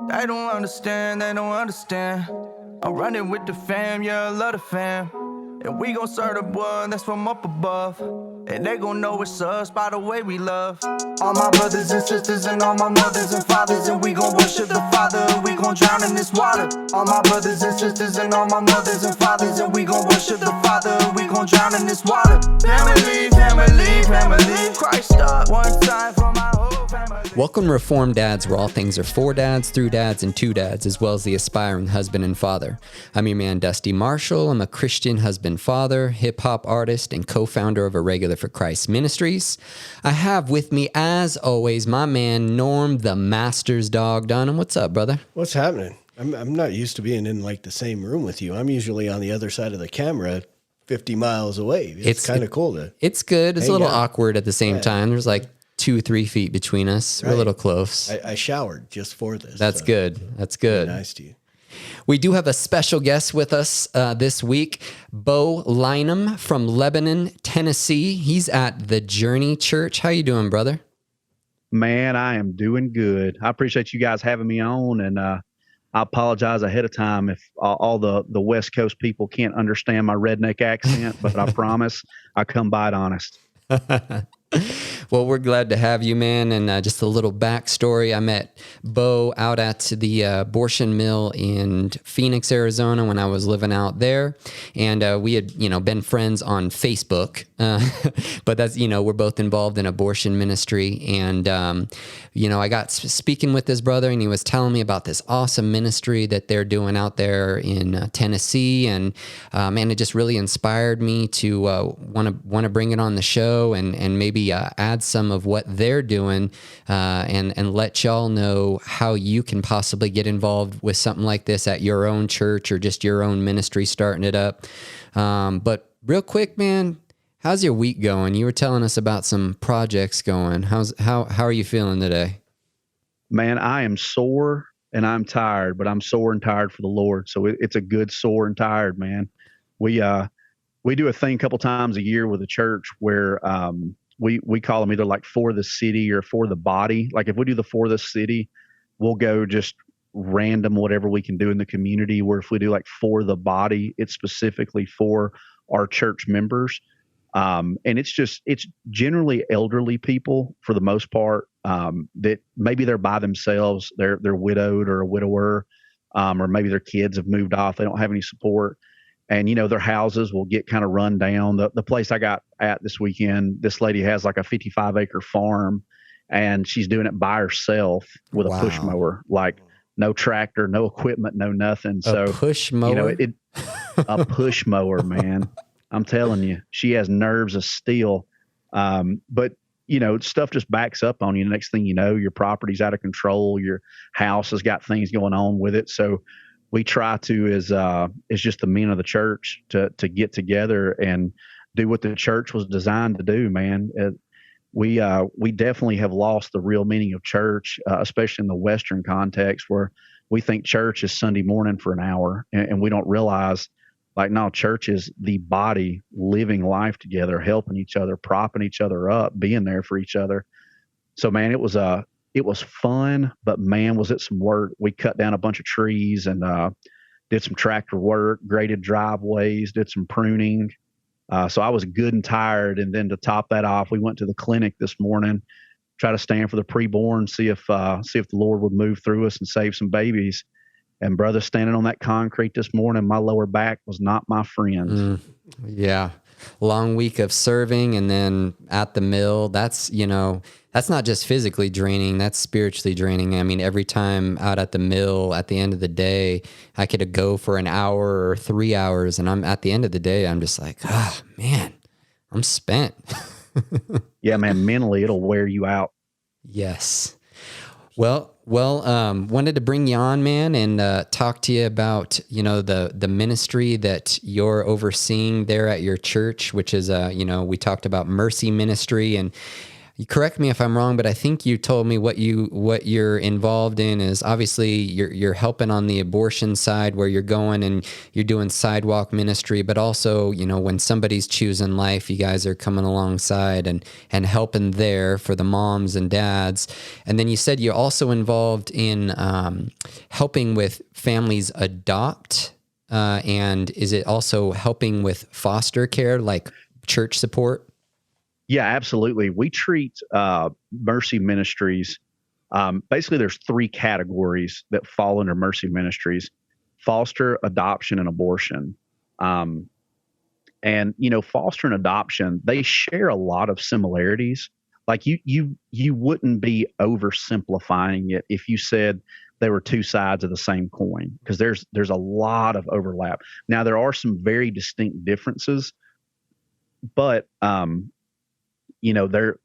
They don't understand, they don't understand. I'm running with the fam, yeah, I love the fam. And we gon' serve the one that's from up above. And they gon' know it's us by the way we love. All my brothers and sisters and all my mothers and fathers. And we gon' worship the Father and we gon' drown in this water. All my brothers and sisters and all my mothers and fathers. And we gon' worship the Father and we gon' drown in this water. Family, family, family. Christ up one time for my whole family. Welcome to Reformed Dads, where all things are for dads, through dads, and to dads, as well as the aspiring husband and father. I'm your man, Dusty Marshall. I'm a Christian husband, father, hip-hop artist, and co-founder of Irregular for Christ Ministries. I have with me, as always, my man, Norm, the Master's dog, Dunham. What's up, brother? What's happening? I'm not used to being in like the same room with you. I'm usually on the other side of the camera, 50 miles away. It's kind of cool to. It's good. It's a little out. awkward at the same time. There's like 2-3 feet between us. Right. We're a little close. I showered just for this. That's good. That's good. Nice to you. We do have a special guest with us this week, Bo Linam from Lebanon, Tennessee. He's at the Journey Church. How you doing, brother? Man, I am doing good. I appreciate you guys having me on, and I apologize ahead of time if all the West Coast people can't understand my redneck accent, but I promise I come by it honest. Well, we're glad to have you, man. And just a little backstory. I met Bo out at the abortion mill in Phoenix, Arizona when I was living out there. And we had, been friends on Facebook. But that's, we're both involved in abortion ministry. And, I got speaking with this brother, and he was telling me about this awesome ministry that they're doing out there in Tennessee. And, man, it just really inspired me to want to bring it on the show and maybe add some of what they're doing and let y'all know how you can possibly get involved with something like this at your own church or just your own ministry starting it up. But real quick, man, how's your week going? You were telling us about some projects going. How are you feeling today? Man, I am sore and I'm tired, but I'm sore and tired for the Lord. So it's a good sore and tired, man. We do a thing a couple times a year with the church where we call them either like for the city or for the body. Like if we do the for the city, we'll go just random whatever we can do in the community. Where if we do like for the body, it's specifically for our church members. And it's generally elderly people for the most part that maybe they're by themselves. They're widowed or a widower, or maybe their kids have moved off. They don't have any support. And, their houses will get kind of run down. The place I got at this weekend, this lady has like a 55-acre farm, and she's doing it by herself with a push mower, like no tractor, no equipment, no nothing. So push mower? A push mower, man. I'm telling you, she has nerves of steel. But, stuff just backs up on you. The next thing you know, your property's out of control. Your house has got things going on with it. So we try to, as just the men of the church, to get together and do what the church was designed to do, man. We definitely have lost the real meaning of church, especially in the Western context, where we think church is Sunday morning for an hour, and we don't realize, like, no, church is the body living life together, helping each other, propping each other up, being there for each other. So, man, it was fun, but man, was it some work. We cut down a bunch of trees and did some tractor work, graded driveways, did some pruning. So I was good and tired. And then to top that off, we went to the clinic this morning, try to stand for the preborn, see if the Lord would move through us and save some babies. And brother, standing on that concrete this morning, my lower back was not my friend. Yeah. Long week of serving and then at the mill. That's not just physically draining, that's spiritually draining. I mean, every time out at the mill at the end of the day, I could go for an hour or 3 hours, and I'm at the end of the day, I'm just like, oh man, I'm spent. Yeah, man, mentally it'll wear you out. Yes. Well, wanted to bring you on, man, and talk to you about, the ministry that you're overseeing there at your church, which is, we talked about Mercy Ministry, and You correct me if I'm wrong, but I think you told me what you're involved in is obviously you're helping on the abortion side where you're going and you're doing sidewalk ministry, but also, when somebody's choosing life, you guys are coming alongside and helping there for the moms and dads. And then you said you're also involved in helping with families adopt, and is it also helping with foster care, like church support? Yeah, absolutely. We treat Mercy Ministries. Basically, there's 3 categories that fall under Mercy Ministries: foster, adoption, and abortion. And foster and adoption, they share a lot of similarities. Like you wouldn't be oversimplifying it if you said they were 2 sides of the same coin, because there's a lot of overlap. Now, there are some very distinct differences, but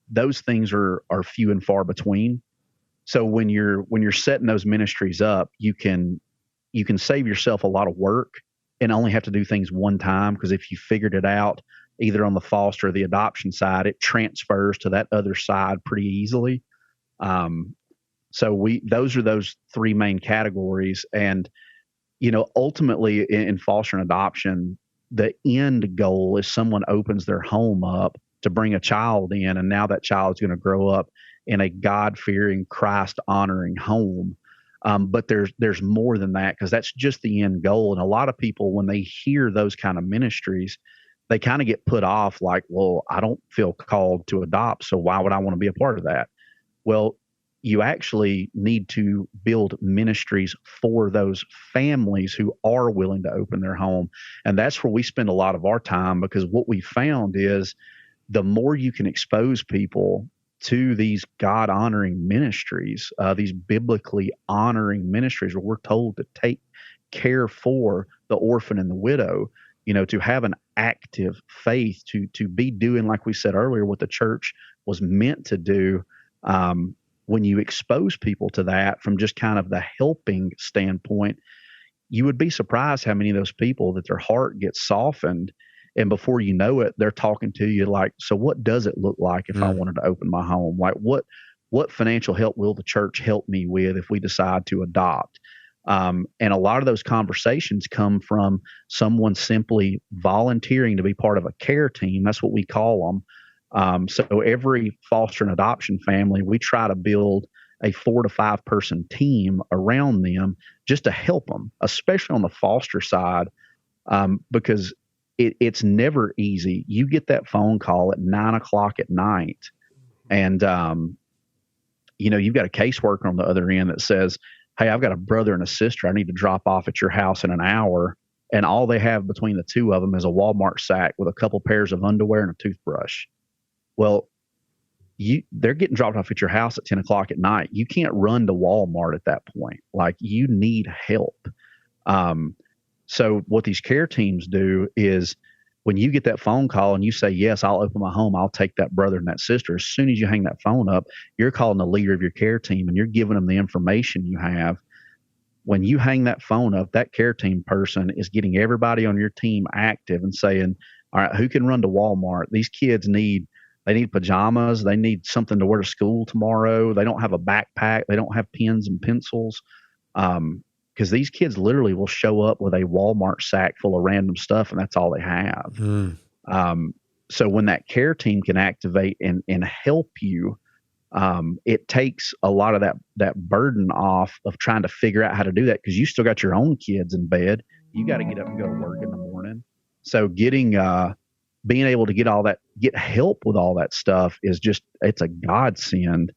those things are few and far between. So when you're setting those ministries up, you can save yourself a lot of work and only have to do things one time, because if you figured it out either on the foster or the adoption side, it transfers to that other side pretty easily. So those are those 3 main categories. And ultimately in foster and adoption, the end goal is someone opens their home up to bring a child in, and now that child is going to grow up in a God-fearing, Christ-honoring home. But there's more than that, because that's just the end goal. And a lot of people, when they hear those kind of ministries, they kind of get put off, like, well, I don't feel called to adopt, so why would I want to be a part of that? Well, you actually need to build ministries for those families who are willing to open their home. And that's where we spend a lot of our time, because what we found is the more you can expose people to these God-honoring ministries, these biblically honoring ministries where we're told to take care for the orphan and the widow, to have an active faith, to be doing, like we said earlier, what the church was meant to do. When you expose people to that from just kind of the helping standpoint, you would be surprised how many of those people that their heart gets softened. And before you know it, they're talking to you like, so what does it look like if I wanted to open my home? Like what financial help will the church help me with if we decide to adopt? And a lot of those conversations come from someone simply volunteering to be part of a care team. That's what we call them. So every foster and adoption family, we try to build a 4 to 5 person team around them just to help them, especially on the foster side, because it's never easy. You get that phone call at 9:00 at night, and you've got a caseworker on the other end that says, hey, I've got a brother and a sister I need to drop off at your house in an hour, and all they have between the 2 of them is a Walmart sack with a couple pairs of underwear and a toothbrush. Well, they're getting dropped off at your house at 10:00 at night. You can't run to Walmart at that point. Like, you need help. So what these care teams do is, when you get that phone call and you say, yes, I'll open my home, I'll take that brother and that sister, as soon as you hang that phone up, you're calling the leader of your care team and you're giving them the information you have. When you hang that phone up, that care team person is getting everybody on your team active and saying, all right, who can run to Walmart? These kids need pajamas. They need something to wear to school tomorrow. They don't have a backpack. They don't have pens and pencils. Because these kids literally will show up with a Walmart sack full of random stuff, and that's all they have. So when that care team can activate and help you, it takes a lot of that burden off of trying to figure out how to do that, because you still got your own kids in bed. You got to get up and go to work in the morning. So being able to get help with all that stuff is it's a godsend.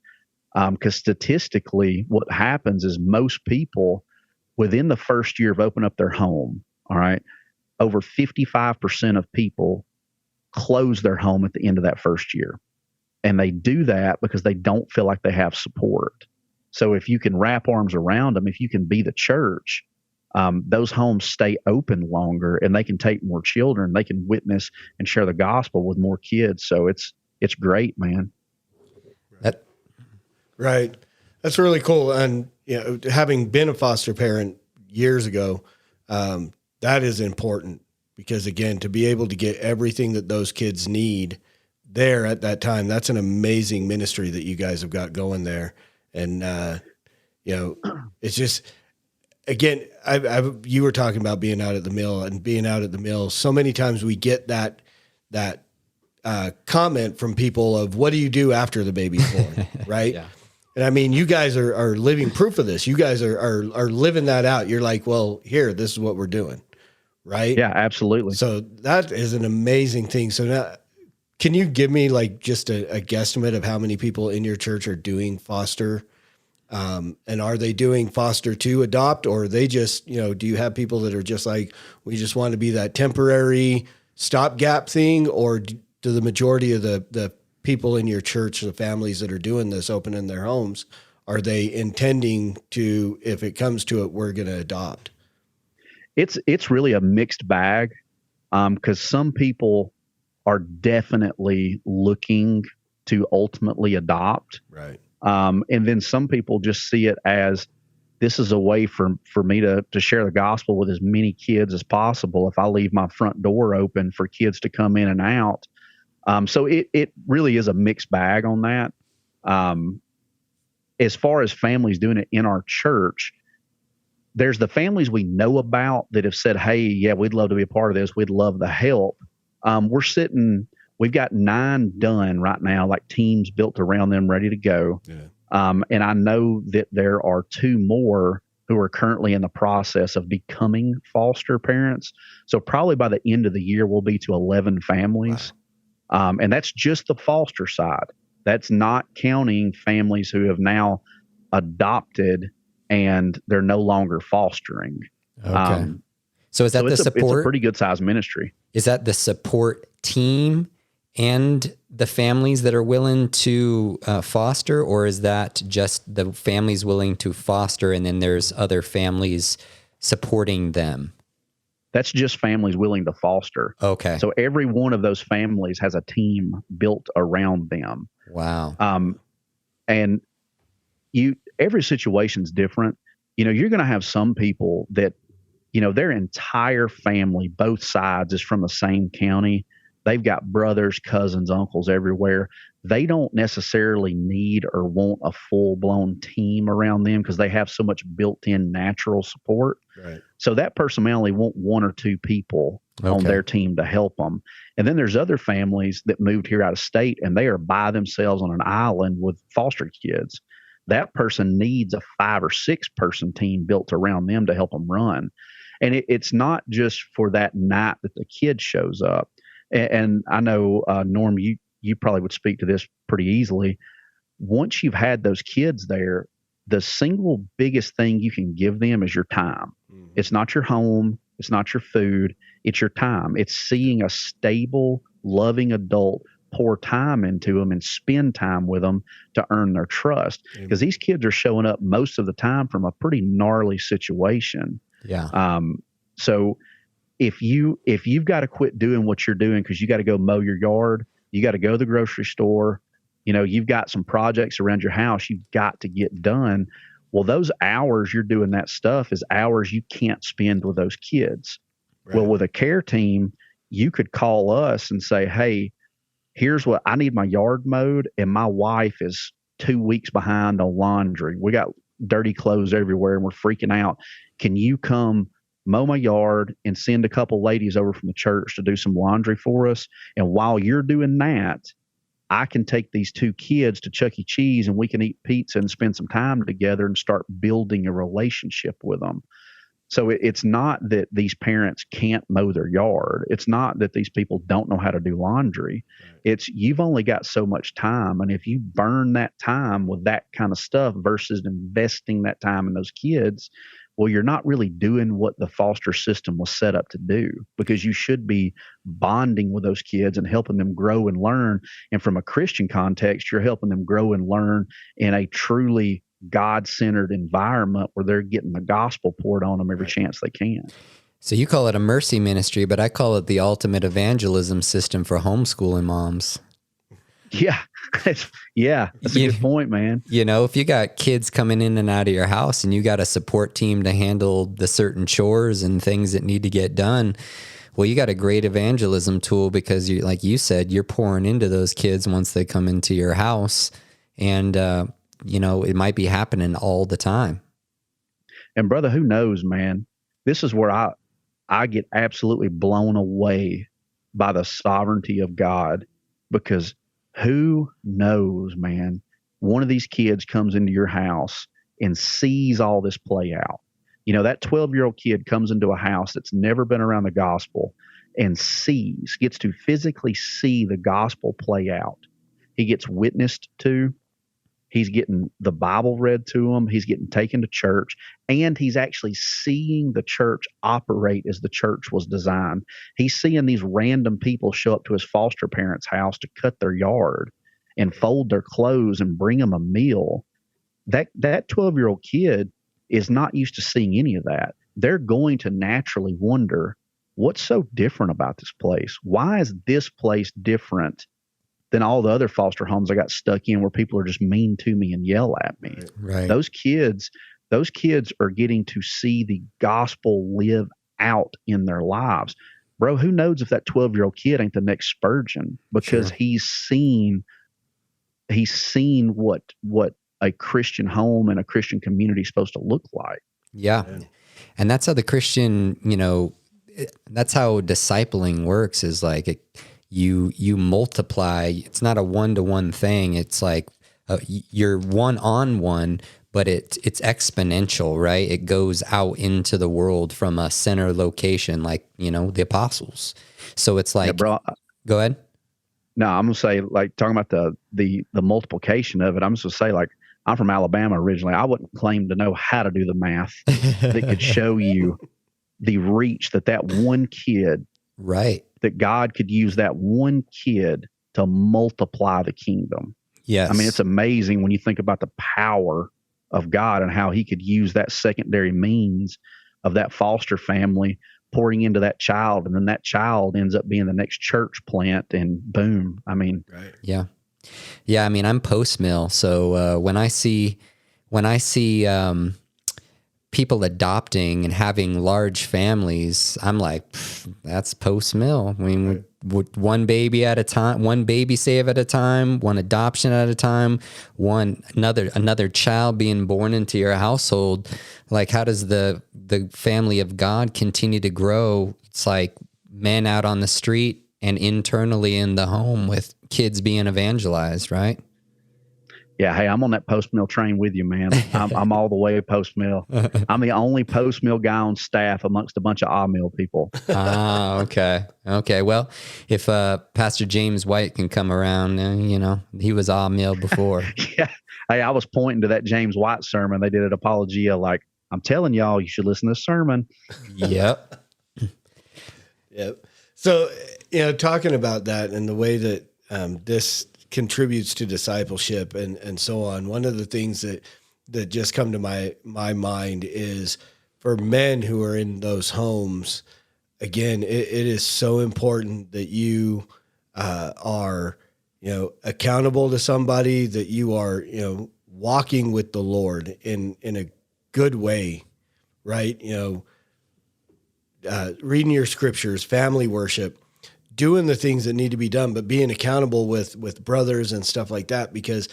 Because statistically, what happens is most people, within the first year of opening up their home, all right, over 55% of people close their home at the end of that first year. And they do that because they don't feel like they have support. So if you can wrap arms around them, if you can be the church, those homes stay open longer and they can take more children. They can witness and share the gospel with more kids. So it's great, man. Right. That's really cool. And having been a foster parent years ago, that is important, because again, to be able to get everything that those kids need, there at that time. That's an amazing ministry that you guys have got going there. And, you know, it's just, again, you were talking about being out at the mill and being out at the mill. So many times we get that comment from people of, what do you do after the baby's born? Right. Yeah. And I mean, you guys are living proof of this. You guys are living that out. You're like, well, here, this is what we're doing. Right. Yeah, absolutely. So that is an amazing thing. So now, can you give me like just a guesstimate of how many people in your church are doing foster? And are they doing foster to adopt, or are they just, you know, do you have people that are just like, we just want to be that temporary stopgap thing? Or do the majority of the people in your church, the families that are doing this, opening their homes, are they intending to, if it comes to it, we're going to adopt? It's really a mixed bag, because some people are definitely looking to ultimately adopt. Right. And then some people just see it as, this is a way for me to share the gospel with as many kids as possible if I leave my front door open for kids to come in and out. So it really is a mixed bag on that. As far as families doing it in our church, there's the families we know about that have said, hey, yeah, we'd love to be a part of this. We'd love the help. We've got 9 done right now, like teams built around them, ready to go. Yeah. And I know that there are 2 more who are currently in the process of becoming foster parents. So probably by the end of the year, we'll be to 11 families. Wow. And that's just the foster side. That's not counting families who have now adopted and they're no longer fostering. Okay. So is that the support? It's a pretty good sized ministry. Is that the support team and the families that are willing to foster, or is that just the families willing to foster and then there's other families supporting them? That's just families willing to foster. Okay. So every one of those families has a team built around them. Wow. And every situation's different. You know, you're going to have some people that, you know, their entire family, both sides, is from the same county. They've got brothers, cousins, uncles everywhere. They don't necessarily need or want a full-blown team around them because they have so much built-in natural support. Right. So that person may only want 1 or 2 people on their team to help them. And then there's other families that moved here out of state and they are by themselves on an island with foster kids. That person needs a 5 or 6 person team built around them to help them run. And it's not just for that night that the kid shows up. And I know, Norm, you probably would speak to this pretty easily. Once you've had those kids there, the single biggest thing you can give them is your time. Mm-hmm. It's not your home. It's not your food. It's your time. It's seeing a stable, loving adult pour time into them and spend time with them to earn their trust. Because these kids are showing up most of the time from a pretty gnarly situation. Yeah. So if you've got to quit doing what you're doing because you got to go mow your yard, you got to go to the grocery store, you know, you've got some projects around your house you've got to get done. Well, those hours you're doing that stuff is hours you can't spend with those kids. Right. Well, with a care team, you could call us and say, hey, here's what I need: my yard mowed, and my wife is 2 weeks behind on laundry. We got dirty clothes everywhere and we're freaking out. Can you come mow my yard and send a couple ladies over from the church to do some laundry for us? And while you're doing that, I can take these 2 kids to Chuck E. Cheese and we can eat pizza and spend some time together and start building a relationship with them. So it's not that these parents can't mow their yard. It's not that these people don't know how to do laundry. Right. It's you've only got so much time. And if you burn that time with that kind of stuff versus investing that time in those kids, well, you're not really doing what the foster system was set up to do, because you should be bonding with those kids and helping them grow and learn. And from a Christian context, you're helping them grow and learn in a truly God-centered environment where they're getting the gospel poured on them every chance they can. So you call it a mercy ministry, but I call it the ultimate evangelism system for homeschooling moms. Yeah. That's a good point, man. You know, if you got kids coming in and out of your house and you got a support team to handle the certain chores and things that need to get done, Well, you got a great evangelism tool because you, like you said, you're pouring into those kids once they come into your house, and it might be happening all the time. And brother, who knows, man? This is where I get absolutely blown away by the sovereignty of God, because who knows, man? One of these kids comes into your house and sees all this play out. That 12-year-old kid comes into a house that's never been around the gospel and gets to physically see the gospel play out. He gets witnessed to. He's getting the Bible read to him. He's getting taken to church, and he's actually seeing the church operate as the church was designed. He's seeing these random people show up to his foster parents' house to cut their yard and fold their clothes and bring them a meal. That 12-year-old kid is not used to seeing any of that. They're going to naturally wonder, what's so different about this place? Why is this place different than all the other foster homes I got stuck in where people are just mean to me and yell at me? Right. Those kids are getting to see the gospel live out in their lives. Bro, who knows if that 12-year-old kid ain't the next Spurgeon, because Sure. he's seen what a Christian home and a Christian community is supposed to look like. Yeah. And that's how the Christian, that's how discipling works, is like you multiply. It's not a one-to-one thing. It's like you're one-on-one, but it's exponential, right? It goes out into the world from a center location, like, the apostles. So it's like, Yeah, bro, go ahead. no, I'm going to say, like, talking about the multiplication of it, I'm just going to say, like, I'm from Alabama originally. I wouldn't claim to know how to do the math that could show you the reach that one kid, Right. that God could use that one kid to multiply the kingdom. Yes. I mean, it's amazing when you think about the power of God and how he could use that secondary means of that foster family pouring into that child, and then that child ends up being the next church plant, and boom. I mean, Right. Yeah. Yeah. I mean, I'm post-mill. So when I see people adopting and having large families, I'm like, that's post-mill. I mean, with one baby at a time, one baby save at a time, one adoption at a time, another child being born into your household. Like, how does the family of God continue to grow? It's like men out on the street and internally in the home with kids being evangelized, right? yeah, hey, I'm on that post-mill train with you, man. I'm all the way post-mill. I'm the only post-mill guy on staff amongst a bunch of ah-mill people. Okay. Okay. Well, if Pastor James White can come around, he was ah-mill before. Yeah. Hey, I was pointing to that James White sermon they did at Apologia, like, I'm telling y'all, you should listen to this sermon. Yep. Yep. So, talking about that and the way that this contributes to discipleship and so on, one of the things that just come to my mind is for men who are in those homes, again, it is so important that you are, accountable to somebody, that you are, walking with the Lord in a good way, right? Reading your scriptures, family worship, doing the things that need to be done, but being accountable with brothers and stuff like that. Because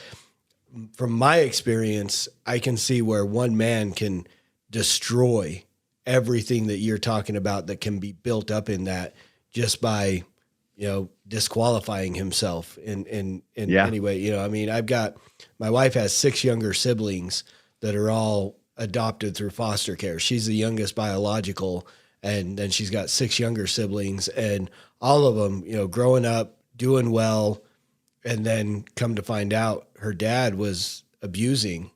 from my experience, I can see where one man can destroy everything that you're talking about that can be built up in that just by, disqualifying himself in any way. I mean, my wife has 6 younger siblings that are all adopted through foster care. She's the youngest biological, and then she's got 6 younger siblings, and all of them, growing up, doing well, and then come to find out her dad was abusing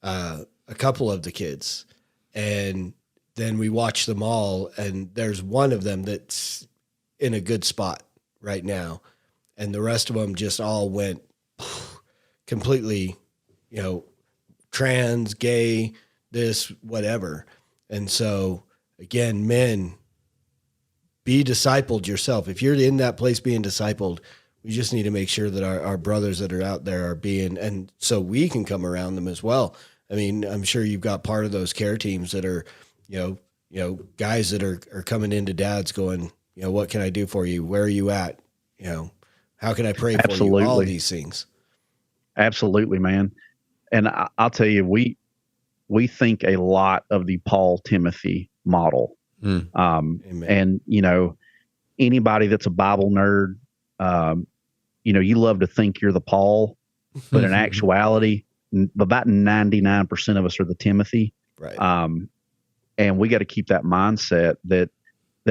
a couple of the kids. And then we watch them all, and there's one of them that's in a good spot right now. And the rest of them just all went completely, trans, gay, this, whatever. And so, again, men, be discipled yourself. If you're in that place being discipled, we just need to make sure that our brothers that are out there are being, and so we can come around them as well. I mean, I'm sure you've got part of those care teams that are, guys that are coming into dads going, You know, what can I do for you? Where are you at? You know, how can I pray for you? Absolutely. All these things. Absolutely, man. And I'll tell you, we think a lot of the Paul Timothy model. Amen. And, you know, anybody that's a Bible nerd, you know, you love to think you're the Paul, but in actuality, about 99% of us are the Timothy. Right. And we got to keep that mindset that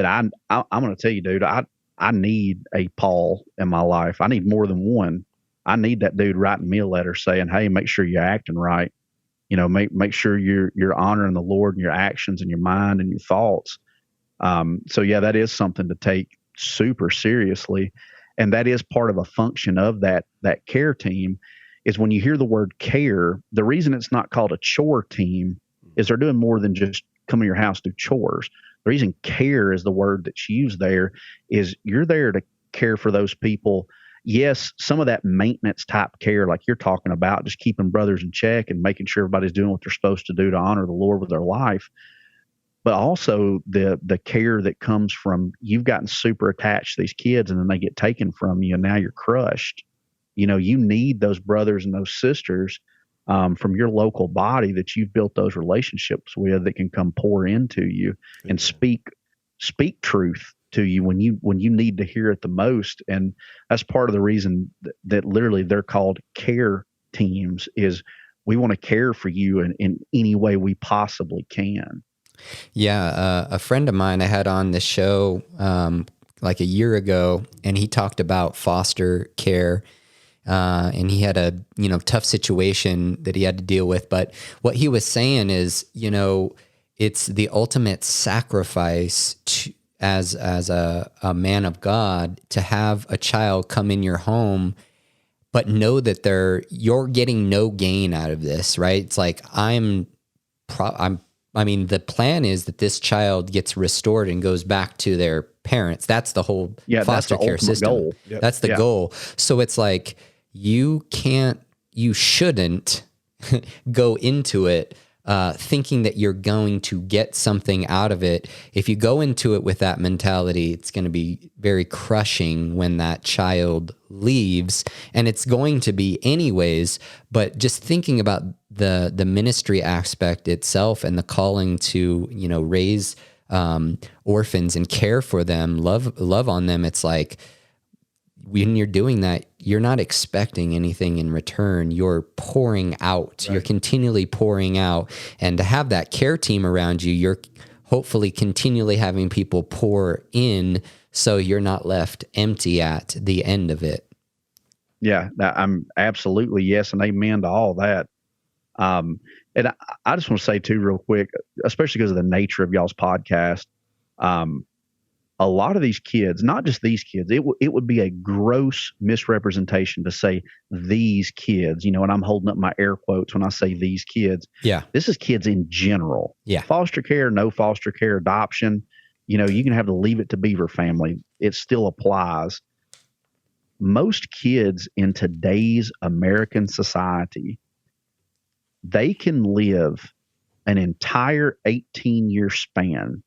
I'm going to tell you, dude, I need a Paul in my life. I need more than one. I need that dude writing me a letter saying, hey, make sure you're acting right. You know, make sure you're honoring the Lord in your actions and your mind and your thoughts. So yeah, that is something to take super seriously. And that is part of a function of that care team is when you hear the word care, the reason it's not called a chore team is they're doing more than just come to your house, do chores. The reason care is the word that's used there is you're there to care for those people. Yes, some of that maintenance type care, like you're talking about, just keeping brothers in check and making sure everybody's doing what they're supposed to do to honor the Lord with their life. But also the care that comes from you've gotten super attached to these kids and then they get taken from you and now you're crushed. You know, you need those brothers and those sisters from your local body that you've built those relationships with that can come pour into you and speak truth to you when you need to hear it the most. And that's part of the reason that literally they're called care teams is we want to care for you in any way we possibly can. Yeah, a friend of mine I had on the show like a year ago, and he talked about foster care, and he had a tough situation that he had to deal with. But what he was saying is, you know, it's the ultimate sacrifice as a man of God to have a child come in your home, but know that you're getting no gain out of this, right? It's like I mean, the plan is that this child gets restored and goes back to their parents. That's the whole foster care system. Goal. Yep. That's the goal. So it's like you shouldn't go into it thinking that you're going to get something out of it. If you go into it with that mentality, it's going to be very crushing when that child leaves, and it's going to be anyways. But just thinking about the ministry aspect itself and the calling to, you know, raise orphans and care for them, love on them, it's like when you're doing that, you're not expecting anything in return. You're pouring out. Right. You're continually pouring out. And to have that care team around you, you're hopefully continually having people pour in so you're not left empty at the end of it. Yeah, I'm absolutely yes and amen to all that. And I just want to say too, real quick, especially because of the nature of y'all's podcast, a lot of these kids, not just these kids, it would be a gross misrepresentation to say these kids, you know, and I'm holding up my air quotes when I say these kids. Yeah. This is kids in general. Yeah. Foster care, no foster care, adoption, you know, you can have the Leave It to Beaver family. It still applies. Most kids in today's American society, they can live an entire 18-year span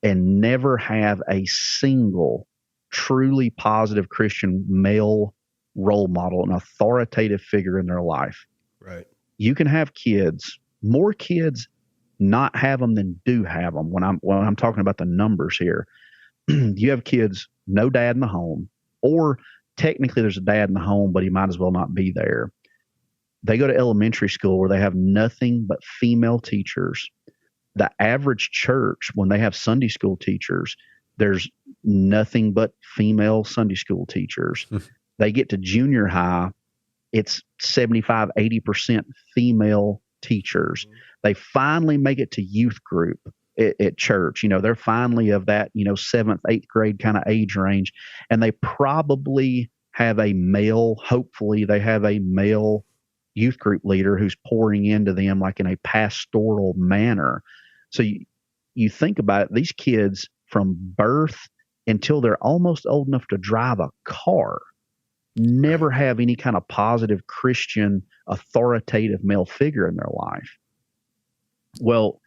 and never have a single truly positive Christian male role model, an authoritative figure in their life. Right. You can have kids, more kids not have them than do have them. When I'm talking about the numbers here, you have kids, no dad in the home, or technically there's a dad in the home, but he might as well not be there. They go to elementary school where they have nothing but female teachers. The average church, when they have Sunday school teachers, there's nothing but female Sunday school teachers. They get to junior high, it's 75, 80% female teachers. They finally make it to youth group at church. You know, they're finally of that, you know, 7th, 8th grade kind of age range. And they probably have a male, hopefully they have a male youth group leader who's pouring into them like in a pastoral manner. So you think about it, these kids from birth until they're almost old enough to drive a car never have any kind of positive Christian authoritative male figure in their life. Well,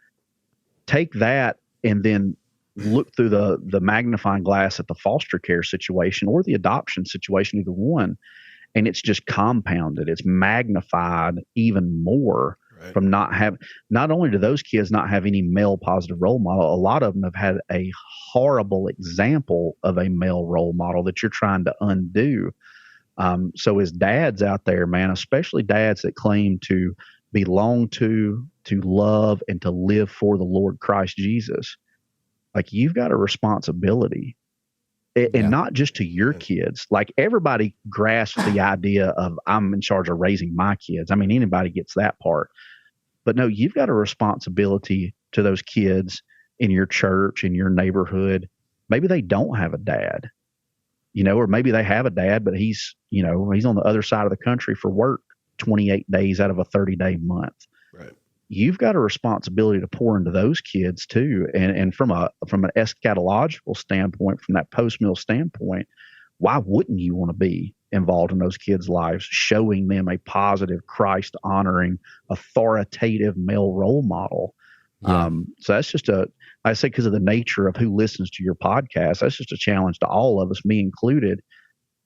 take that and then look through the magnifying glass at the foster care situation or the adoption situation, either one, and it's just compounded. It's magnified even more from not only do those kids not have any male positive role model, a lot of them have had a horrible example of a male role model that you're trying to undo. So as dads out there, man, especially dads that claim to belong to love, and to live for the Lord Christ Jesus, like, you've got a responsibility. And not just to your kids. Like, everybody grasps the idea of, I'm in charge of raising my kids. I mean, anybody gets that part. But no, you've got a responsibility to those kids in your church, in your neighborhood. Maybe they don't have a dad, or maybe they have a dad, but he's on the other side of the country for work 28 days out of a 30-day month. Right. You've got a responsibility to pour into those kids too. And from an eschatological standpoint, from that post-mill standpoint, why wouldn't you want to be involved in those kids' lives, showing them a positive, Christ-honoring, authoritative male role model? Yeah. So that's just I say, because of the nature of who listens to your podcast, that's just a challenge to all of us, me included,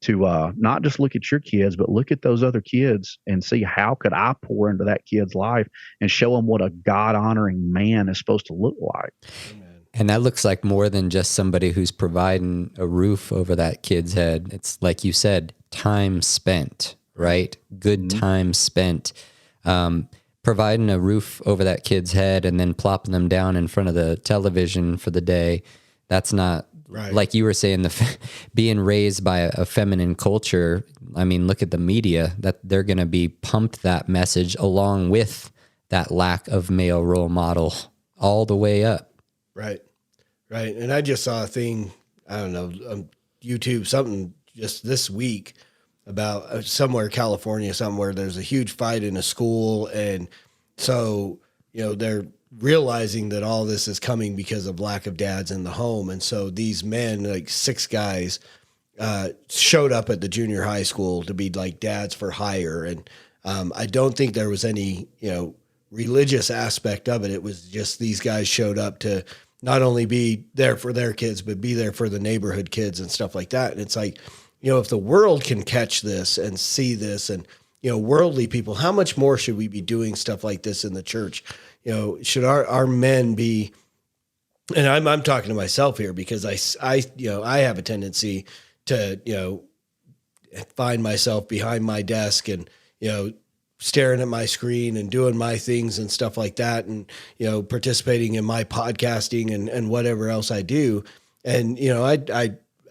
to not just look at your kids, but look at those other kids and see, how could I pour into that kid's life and show them what a God-honoring man is supposed to look like. And that looks like more than just somebody who's providing a roof over that kid's head. It's like you said, time spent, right? Good time spent. Providing a roof over that kid's head and then plopping them down in front of the television for the day. That's not, right. Like you were saying, being raised by a feminine culture. I mean, look at the media, that they're going to be pumped that message along with that lack of male role model all the way up. Right. Right. And I just saw a thing, I don't know, YouTube, something just this week about somewhere, California, somewhere, there's a huge fight in a school. And so, they're realizing that all this is coming because of lack of dads in the home. And so these men, like 6 guys, showed up at the junior high school to be like dads for hire. And I don't think there was any, religious aspect of it. It was just these guys showed up to not only be there for their kids, but be there for the neighborhood kids and stuff like that. And it's like, if the world can catch this and see this, and, worldly people, how much more should we be doing stuff like this in the church? Should our men be, and I'm talking to myself here, because I have a tendency to, find myself behind my desk and, staring at my screen and doing my things and stuff like that. And, participating in my podcasting and whatever else I do. And,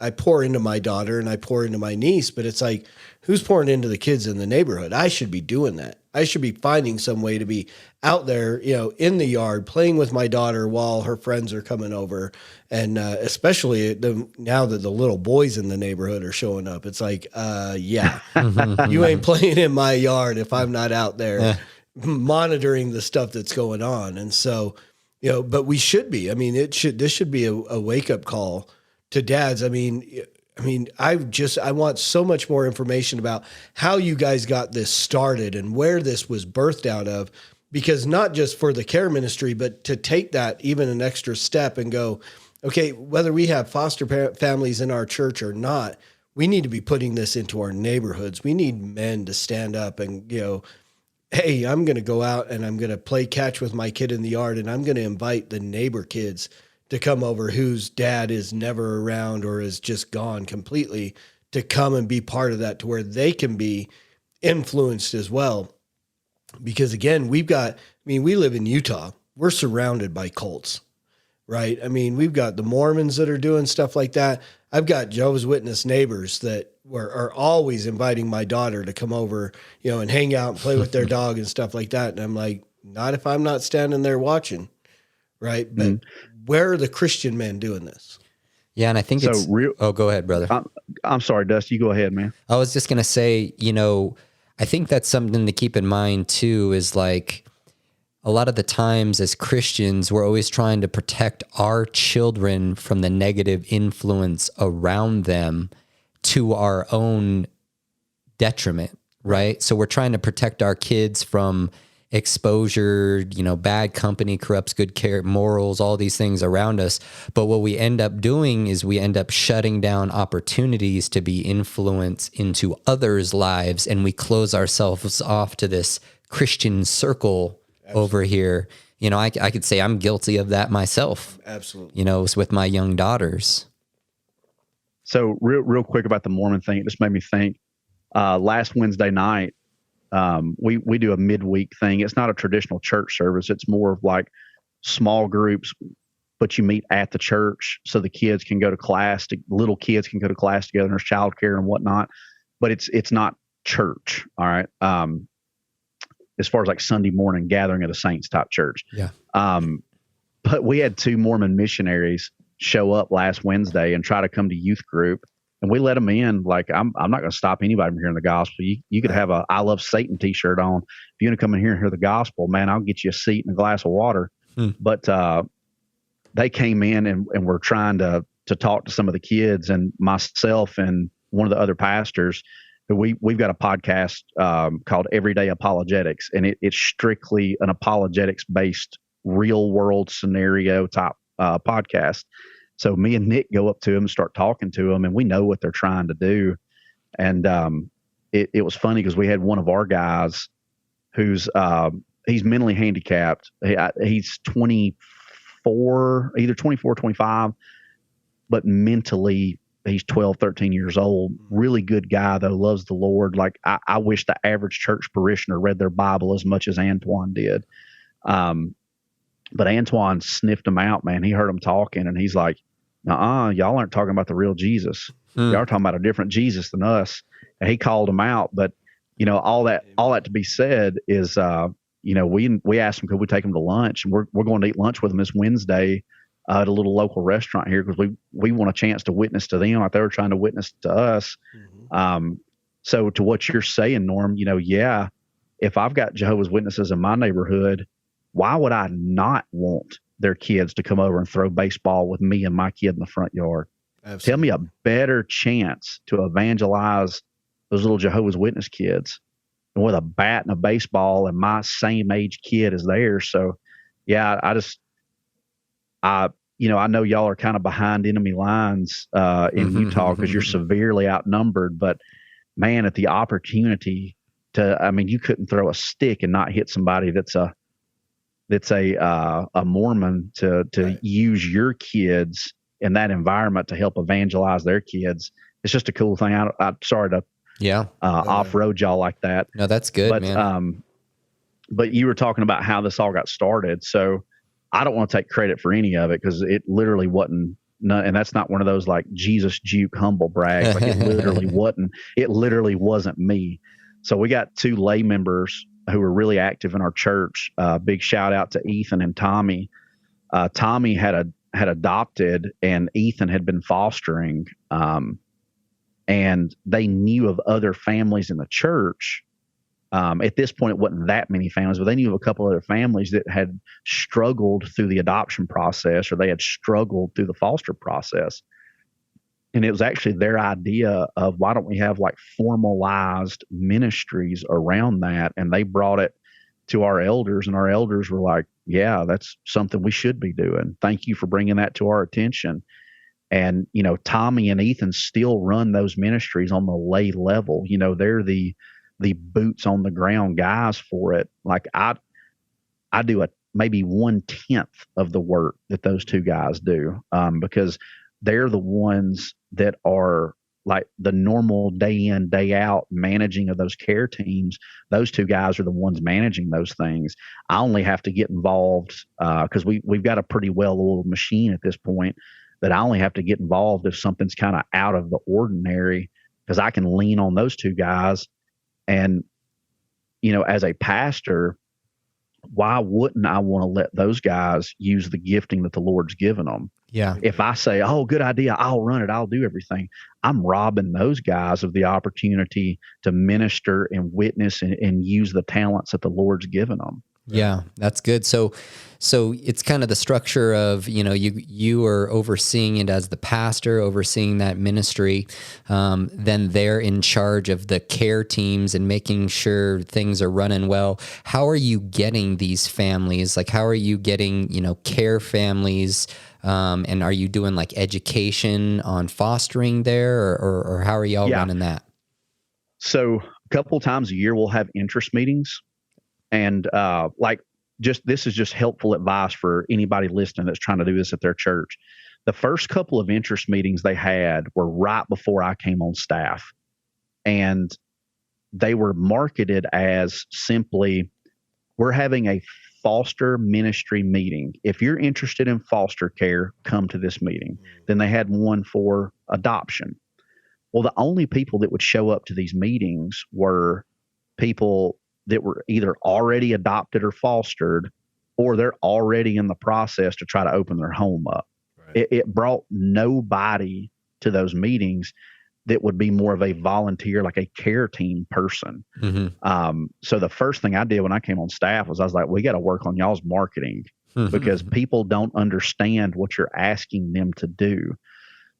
I pour into my daughter and I pour into my niece, but it's like, who's pouring into the kids in the neighborhood? I should be doing that. I should be finding some way to be out there, in the yard, playing with my daughter while her friends are coming over. And especially now that the little boys in the neighborhood are showing up, it's like, you ain't playing in my yard if I'm not out there monitoring the stuff that's going on. And so, but we should be. I mean, this should be a wake-up call to dads. I want so much more information about how you guys got this started and where this was birthed out of, because not just for the care ministry, but to take that even an extra step and go, okay, whether we have foster families in our church or not, we need to be putting this into our neighborhoods. We need men to stand up and, hey, I'm going to go out and I'm going to play catch with my kid in the yard, and I'm going to invite the neighbor kids to come over whose dad is never around or is just gone completely, to come and be part of that, to where they can be influenced as well. Because again, we live in Utah. We're surrounded by cults, right? I mean, we've got the Mormons that are doing stuff like that. I've got Jehovah's Witness neighbors that are always inviting my daughter to come over, and hang out and play with their dog and stuff like that. And I'm like, not if I'm not standing there watching, right? But where are the Christian men doing this? Yeah, and I think go ahead, brother. I'm sorry, Dusty. You go ahead, man. I was just going to say, I think that's something to keep in mind too, is like a lot of the times as Christians, we're always trying to protect our children from the negative influence around them to our own detriment, right? So we're trying to protect our kids from exposure, bad company corrupts good morals, all these things around us. But what we end up doing is we end up shutting down opportunities to be influence into others' lives. And we close ourselves off to this Christian circle over here. I could say I'm guilty of that myself. Absolutely. With my young daughters. So real quick about the Mormon thing, it just made me think. Last Wednesday night, we do a midweek thing. It's not a traditional church service. It's more of like small groups, but you meet at the church so the kids can go to class. Little kids can go to class together. And there's childcare and whatnot, but it's not church. All right. As far as like Sunday morning gathering of the saints type church. Yeah. But we had 2 Mormon missionaries show up last Wednesday and try to come to youth group. And we let them in. Like, I'm not going to stop anybody from hearing the gospel. You could have a I Love Satan t-shirt on. If you want to come in here and hear the gospel, man, I'll get you a seat and a glass of water. But they came in and were trying to talk to some of the kids, and myself and one of the other pastors. We've got a podcast called Everyday Apologetics, and it's strictly an apologetics-based real world scenario type podcast. So me and Nick go up to him and start talking to him, and we know what they're trying to do. And it was funny because we had one of our guys who's he's mentally handicapped. He's 24, either 24 or 25, but mentally he's 12, 13 years old. Really good guy, though, loves the Lord. Like, I wish the average church parishioner read their Bible as much as Antoine did. But Antoine sniffed him out, man. He heard him talking, and he's like, y'all aren't talking about the real Jesus. Y'all are talking about a different Jesus than us. And he called him out. But, all that to be said is, we asked him, could we take him to lunch? And we're going to eat lunch with him this Wednesday at a little local restaurant here because we want a chance to witness to them like they were trying to witness to us. So to what you're saying, Norm, if I've got Jehovah's Witnesses in my neighborhood, why would I not want their kids to come over and throw baseball with me and my kid in the front yard? Absolutely. Tell me a better chance to evangelize those little Jehovah's Witness kids and with a bat and a baseball and my same age kid is there. So yeah, I know y'all are kind of behind enemy lines in Utah because you're severely outnumbered, but man, at the opportunity you couldn't throw a stick and not hit somebody that's a Mormon to right. Use your kids in that environment to help evangelize their kids. It's just a cool thing. I'm sorry to off-road y'all like that. No, that's good, but, man. But you were talking about how this all got started. So I don't want to take credit for any of it because it literally wasn't. And that's not one of those like Jesus juke humble brags. Like it literally wasn't me. So we got 2 lay members who were really active in our church. Big shout out to Ethan and Tommy. Tommy had adopted, and Ethan had been fostering. And they knew of other families in the church. At this point, it wasn't that many families, but they knew of a couple other families that had struggled through the adoption process, or they had struggled through the foster process. And it was actually their idea of, why don't we have like formalized ministries around that? And they brought it to our elders, and our elders were like, yeah, that's something we should be doing. Thank you for bringing that to our attention. And, Tommy and Ethan still run those ministries on the lay level. They're the boots on the ground guys for it. Like I do maybe 1/10 of the work that those 2 guys do, because they're the ones that are like the normal day in, day out managing of those care teams. Those 2 guys are the ones managing those things. I only have to get involved because we've got a pretty well-oiled machine at this point, that I only have to get involved if something's kind of out of the ordinary, because I can lean on those 2 guys. And, as a pastor, why wouldn't I want to let those guys use the gifting that the Lord's given them? Yeah. If I say, oh, good idea, I'll run it, I'll do everything, I'm robbing those guys of the opportunity to minister and witness and use the talents that the Lord's given them. Yeah, that's good. So it's kind of the structure of, you are overseeing it as the pastor, overseeing that ministry. Then they're in charge of the care teams and making sure things are running well. How are you getting these families? Like, how are you getting, care families? And are you doing like education on fostering there, or how are y'all running that? So a couple times a year, we'll have interest meetings. And this is just helpful advice for anybody listening that's trying to do this at their church. The first couple of interest meetings they had were right before I came on staff. And they were marketed as simply, we're having a foster ministry meeting. If you're interested in foster care, come to this meeting. Then they had one for adoption. Well, the only people that would show up to these meetings were people that were either already adopted or fostered, or they're already in the process to try to open their home up. Right. It brought nobody to those meetings that would be more of a volunteer, like a care team person. Mm-hmm. So the first thing I did when I came on staff was I was like, we got to work on y'all's marketing because people don't understand what you're asking them to do.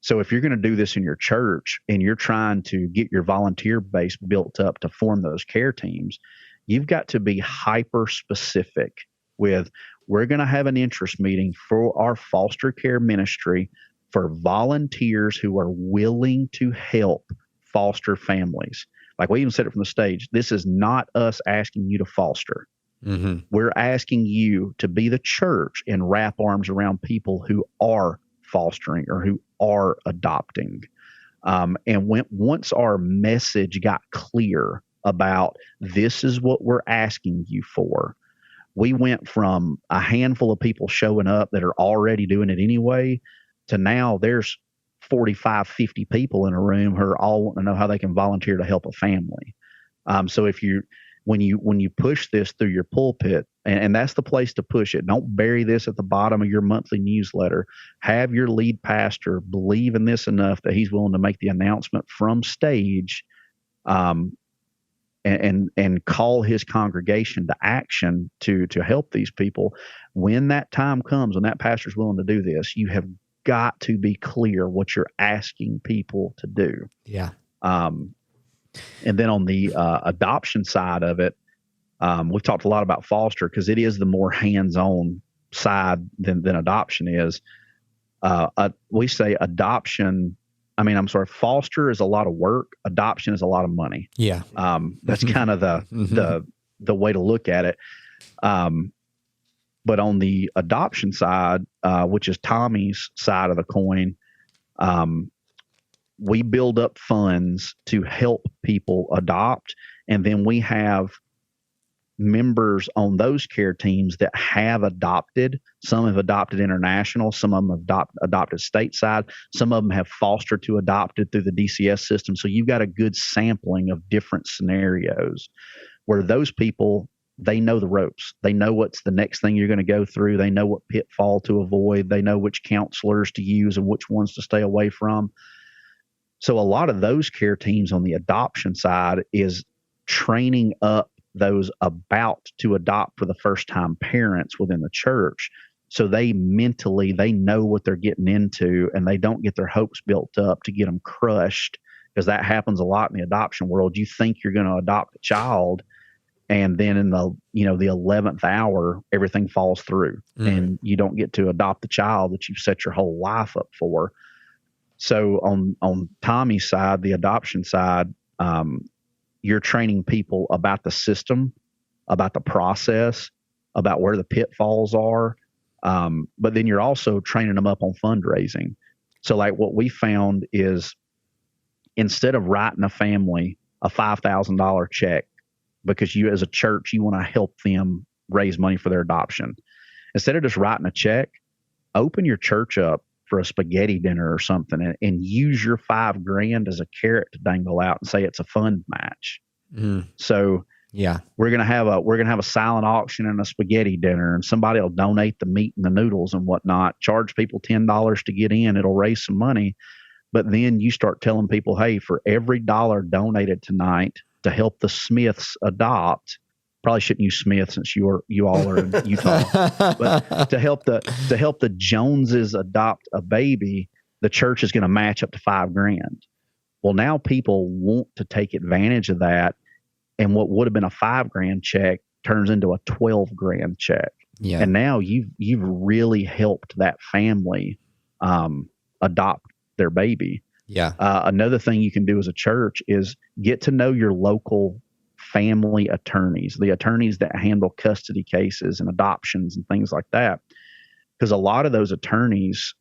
So if you're going to do this in your church and you're trying to get your volunteer base built up to form those care teams, you've got to be hyper specific with, we're going to have an interest meeting for our foster care ministry for volunteers who are willing to help foster families. Like we even said it from the stage, this is not us asking you to foster. Mm-hmm. We're asking you to be the church and wrap arms around people who are fostering or who are adopting. Once our message got clear about this is what we're asking you for, we went from a handful of people showing up that are already doing it anyway to now there's 45, 50 people in a room who are all wanting to know how they can volunteer to help a family. So when you push this through your pulpit, and that's the place to push it. Don't bury this at the bottom of your monthly newsletter. Have your lead pastor believe in this enough that he's willing to make the announcement from stage, and call his congregation to action to help these people. When that time comes, when that pastor's willing to do this, you have got to be clear what you're asking people to do. Yeah. And then on the adoption side of it, we've talked a lot about foster because it is the more hands-on side than adoption is. We say foster is a lot of work. Adoption is a lot of money. Yeah. That's kind of the way to look at it. But on the adoption side, which is Tommy's side of the coin, we build up funds to help people adopt. And then we have members on those care teams that have adopted. Some have adopted international. Some of them have adopted stateside. Some of them have fostered to adopted through the DCS system. So you've got a good sampling of different scenarios where those people, they know the ropes. They know what's the next thing you're going to go through. They know what pitfall to avoid. They know which counselors to use and which ones to stay away from. So a lot of those care teams on the adoption side is training up those about to adopt for the first time parents within the church. So they know what they're getting into, and they don't get their hopes built up to get them crushed, because that happens a lot in the adoption world. You think you're going to adopt a child, and then in the 11th hour, everything falls through, and you don't get to adopt the child that you've set your whole life up for. So on Tommy's side, the adoption side, you're training people about the system, about the process, about where the pitfalls are. But then you're also training them up on fundraising. So like what we found is, instead of writing a family a $5,000 check because you as a church, you want to help them raise money for their adoption, instead of just writing a check, open your church up for a spaghetti dinner or something, and use your $5,000 as a carrot to dangle out and say it's a fund match. So yeah, we're gonna have a silent auction and a spaghetti dinner, and somebody will donate the meat and the noodles and whatnot. Charge people $10 to get in. It'll raise some money, but then you start telling people, hey, for every $1 donated tonight to help the Smiths adopt, probably shouldn't use Smith since you all are in Utah. But to help the Joneses adopt a baby, the church is going to match up to $5,000. Well, now people want to take advantage of that, and what would have been a $5,000 check turns into a $12,000 check. Yeah. And now you've really helped that family adopt their baby. Yeah. Another thing you can do as a church is get to know your local family attorneys, the attorneys that handle custody cases and adoptions and things like that. Because a lot of those attorneys,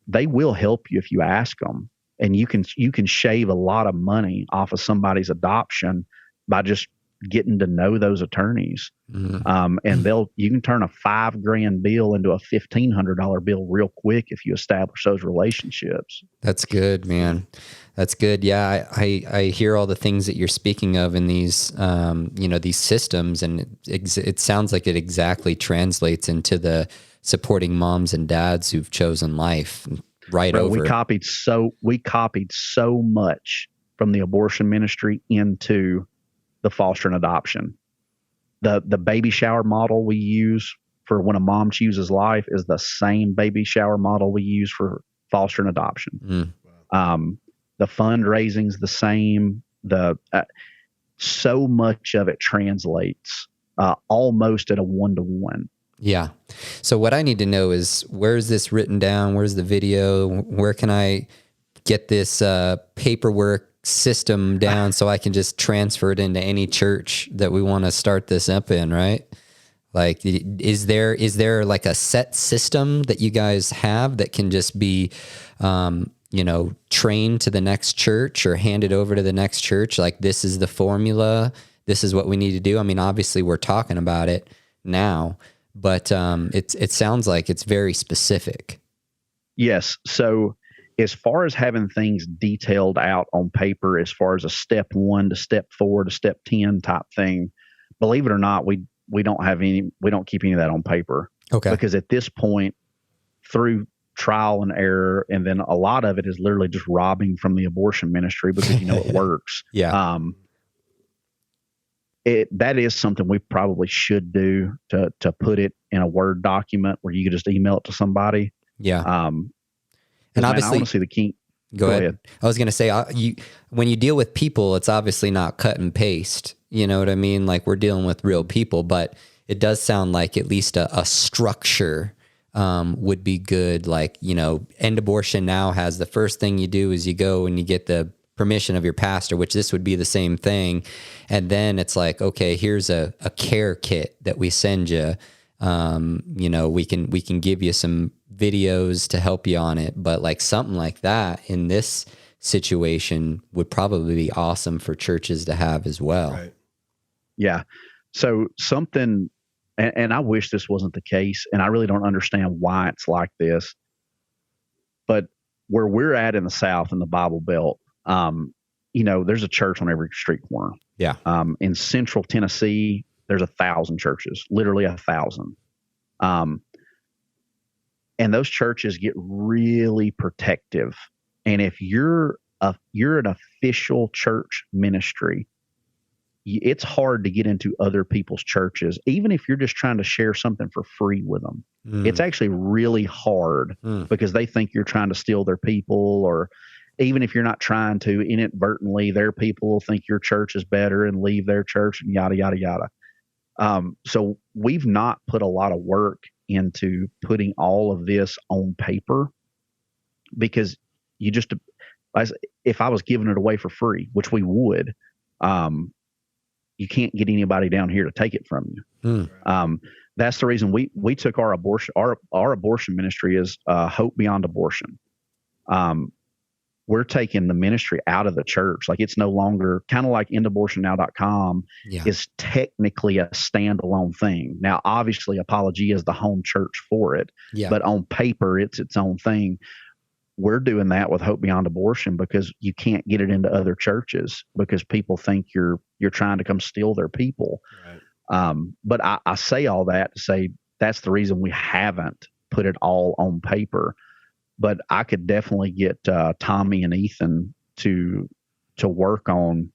they will help you if you ask them, and you can shave a lot of money off of somebody's adoption by just getting to know those attorneys. Mm-hmm. And you can turn a $5,000 bill into a $1,500 bill real quick if you establish those relationships. That's good, man. That's good. Yeah. I hear all the things that you're speaking of in these, these systems, and it sounds like it exactly translates into the supporting moms and dads who've chosen life right over. We copied so much from the abortion ministry into the foster and adoption. The baby shower model we use for when a mom chooses life is the same baby shower model we use for foster and adoption. The fundraising's the same. So much of it translates almost at a 1-to-1. Yeah. So what I need to know is, where is this written down? Where's the video? Where can I get this paperwork system down so I can just transfer it into any church that we want to start this up in, right? Like, is there like a set system that you guys have that can just be, trained to the next church or handed over to the next church? Like, this is the formula. This is what we need to do. I mean, obviously we're talking about it now, but it sounds like it's very specific. Yes. So as far as having things detailed out on paper, as far as a step 1 to step 4 to step 10 type thing, believe it or not, we don't keep any of that on paper. Okay. Because at this point, through trial and error, and then a lot of it is literally just robbing from the abortion ministry because it works. Yeah. That is something we probably should do to put it in a Word document where you could just email it to somebody. Yeah. And obviously, I want to see the key. Go ahead. I was going to say, when you deal with people, it's obviously not cut and paste. You know what I mean? Like, we're dealing with real people, but it does sound like at least a structure would be good. Like, End Abortion now has, the first thing you do is you go and you get the permission of your pastor, which this would be the same thing. And then it's like, okay, here's a care kit that we send you. We can give you some videos to help you on it, but like something like that in this situation would probably be awesome for churches to have as well. Right. Yeah. So something, and I wish this wasn't the case, and I really don't understand why it's like this, but where we're at in the South, in the Bible Belt, there's a church on every street corner. Yeah. In Central Tennessee, there's 1,000 churches, literally 1,000. And those churches get really protective. And if you're an official church ministry, it's hard to get into other people's churches, even if you're just trying to share something for free with them. It's actually really hard because they think you're trying to steal their people, or even if you're not trying to, inadvertently, their people will think your church is better and leave their church, and yada, yada, yada. So we've not put a lot of work into putting all of this on paper, because if I was giving it away for free, which we would, you can't get anybody down here to take it from you. That's the reason we took our abortion ministry is Hope Beyond Abortion. We're taking the ministry out of the church. Like, it's no longer, kind of like endabortionnow.com is technically a standalone thing. Now, obviously, Apologia is the home church for it, but on paper, it's its own thing. We're doing that with Hope Beyond Abortion because you can't get it into other churches because people think you're trying to come steal their people. Right. But I say all that to say that's the reason we haven't put it all on paper. But I could definitely get Tommy and Ethan to work on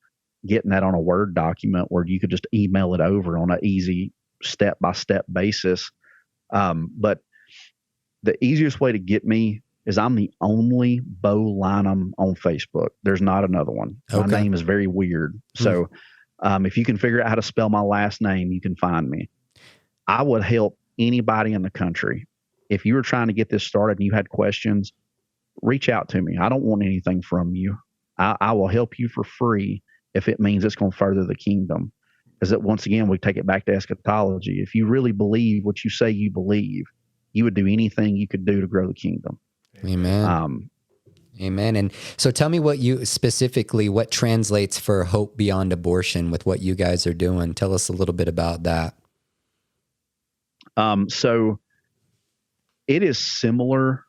getting that on a Word document where you could just email it over on an easy step-by-step basis. But the easiest way to get me is I'm the only Bo Linam on Facebook. There's not another one. Okay. My name is very weird. So if you can figure out how to spell my last name, you can find me. I would help anybody in the country. If you were trying to get this started and you had questions, reach out to me. I don't want anything from you. I will help you for free if it means it's going to further the kingdom. Because once again, we take it back to eschatology. If you really believe what you say you believe, you would do anything you could do to grow the kingdom. Amen. Amen. And so tell me what translates for hope beyond abortion with what you guys are doing. Tell us a little bit about that. So it is similar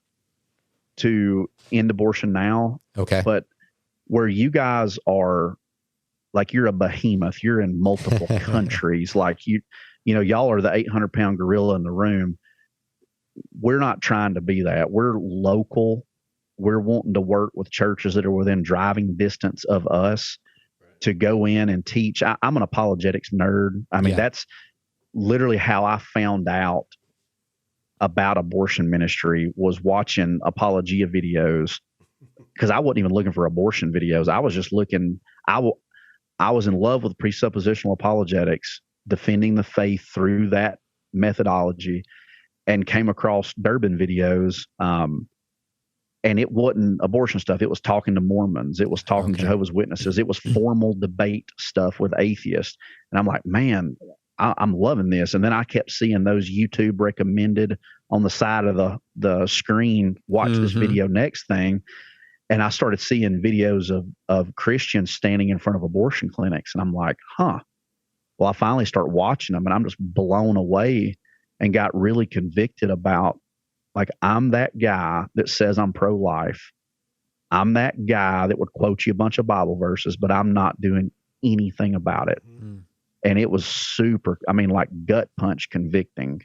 to End Abortion Now. Okay. But where you guys are, like, you're a behemoth, you're in multiple countries, like y'all are the 800-pound gorilla in the room. We're not trying to be that. We're local. We're wanting to work with churches that are within driving distance of us to go in and teach. I'm an apologetics nerd. I mean, that's literally how I found out about abortion ministry, was watching apologia videos, because I wasn't even looking for abortion videos. I was just looking. I was in love with presuppositional apologetics, defending the faith through that methodology, and came across Durbin videos. And it wasn't abortion stuff. It was talking to Mormons. It was talking to Jehovah's Witnesses. It was formal debate stuff with atheists. And I'm like, man, I'm loving this. And then I kept seeing those YouTube recommended on the side of the screen, watch this video next thing. And I started seeing videos of Christians standing in front of abortion clinics. And I'm like, well, I finally start watching them, and I'm just blown away and got really convicted about, like, I'm that guy that says I'm pro-life. I'm that guy that would quote you a bunch of Bible verses, but I'm not doing anything about it. And it was super, like, gut punch convicting.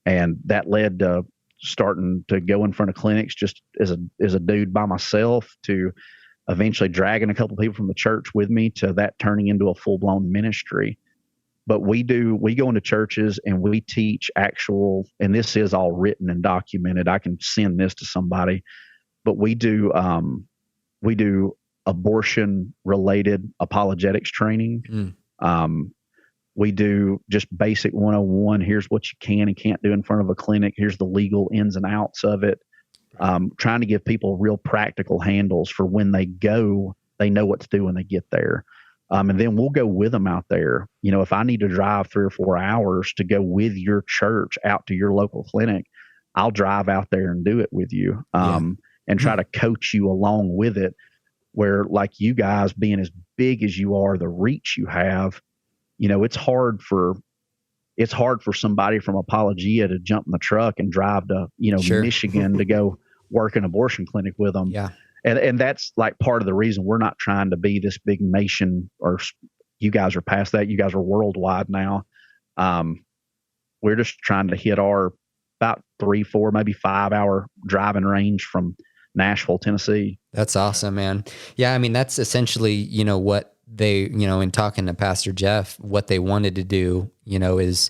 And that led to starting to go in front of clinics just as a dude by myself, to eventually dragging a couple people from the church with me, to that turning into a full-blown ministry. But we go into churches and we teach actual, and this is all written and documented. I can send this to somebody, but we do abortion related apologetics training. We do just basic 101. Here's what you can and can't do in front of a clinic. Here's the legal ins and outs of it. Trying to give people real practical handles for when they go, they know what to do when they get there. And then we'll go with them out there. If I need to drive 3 or 4 hours to go with your church out to your local clinic, I'll drive out there and do it with you, and try to coach you along with it, where, like, you guys being as big as you are, the reach you have, it's hard for somebody from Apologia to jump in the truck and drive to, Michigan to go work an abortion clinic with them. Yeah. And that's, like, part of the reason we're not trying to be this big nation, or you guys are past that. You guys are worldwide now. We're just trying to hit our about 3, 4, maybe 5 hour driving range from Nashville, Tennessee. That's awesome, man. Yeah. That's essentially, what they, in talking to Pastor Jeff, what they wanted to do, is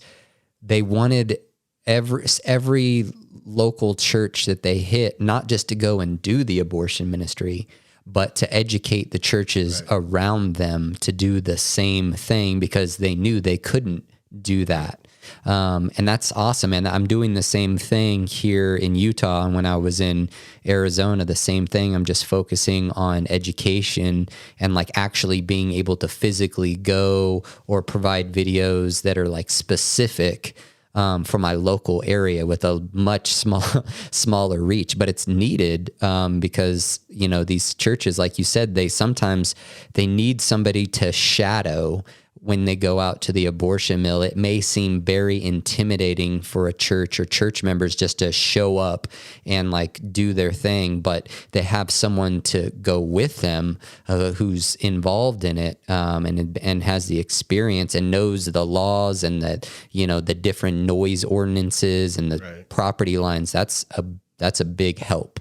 they wanted every local church that they hit, not just to go and do the abortion ministry, but to educate the churches around them to do the same thing, because they knew they couldn't do that. And that's awesome. And I'm doing the same thing here in Utah. And when I was in Arizona, the same thing. I'm just focusing on education and, like, actually being able to physically go or provide videos that are, like, specific for my local area with a much smaller reach. But it's needed because, these churches, like you said, sometimes they need somebody to shadow when they go out to the abortion mill. It may seem very intimidating for a church or church members just to show up and, like, do their thing, but they have someone to go with them who's involved in it and has the experience and knows the laws and the different noise ordinances and the property lines. That's a big help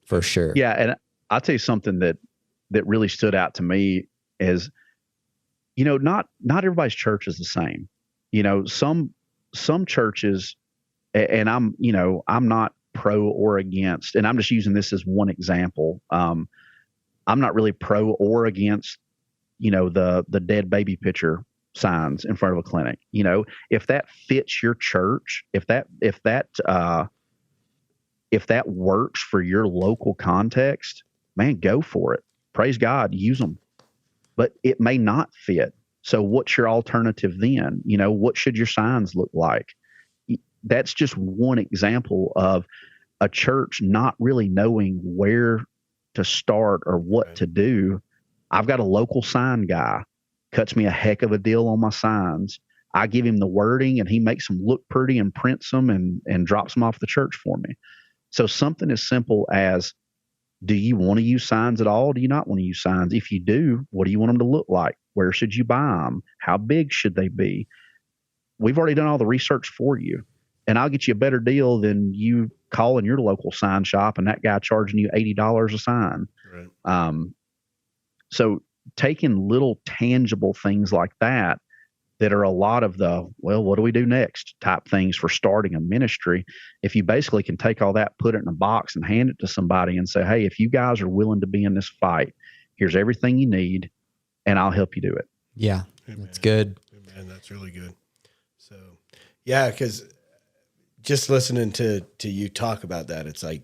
for sure. Yeah, and I'll tell you something that really stood out to me is, not everybody's church is the same. Some churches, and I'm not pro or against, and I'm just using this as one example. I'm not really pro or against, the dead baby picture signs in front of a clinic. If that fits your church, if that works for your local context, man, go for it. Praise God, use them. But it may not fit. So what's your alternative then? What should your signs look like? That's just one example of a church not really knowing where to start or what to do. I've got a local sign guy, cuts me a heck of a deal on my signs. I give him the wording and he makes them look pretty and prints them and drops them off the church for me. So something as simple as, do you want to use signs at all? Do you not want to use signs? If you do, what do you want them to look like? Where should you buy them? How big should they be? We've already done all the research for you, and I'll get you a better deal than you calling your local sign shop and that guy charging you $80 a sign. Right. So taking little tangible things like that are a lot of the, well, what do we do next type things for starting a ministry. If you basically can take all that, put it in a box and hand it to somebody and say, hey, if you guys are willing to be in this fight, here's everything you need and I'll help you do it. Yeah. Amen. That's good. Amen. That's really good. So yeah, because just listening to you talk about that, it's like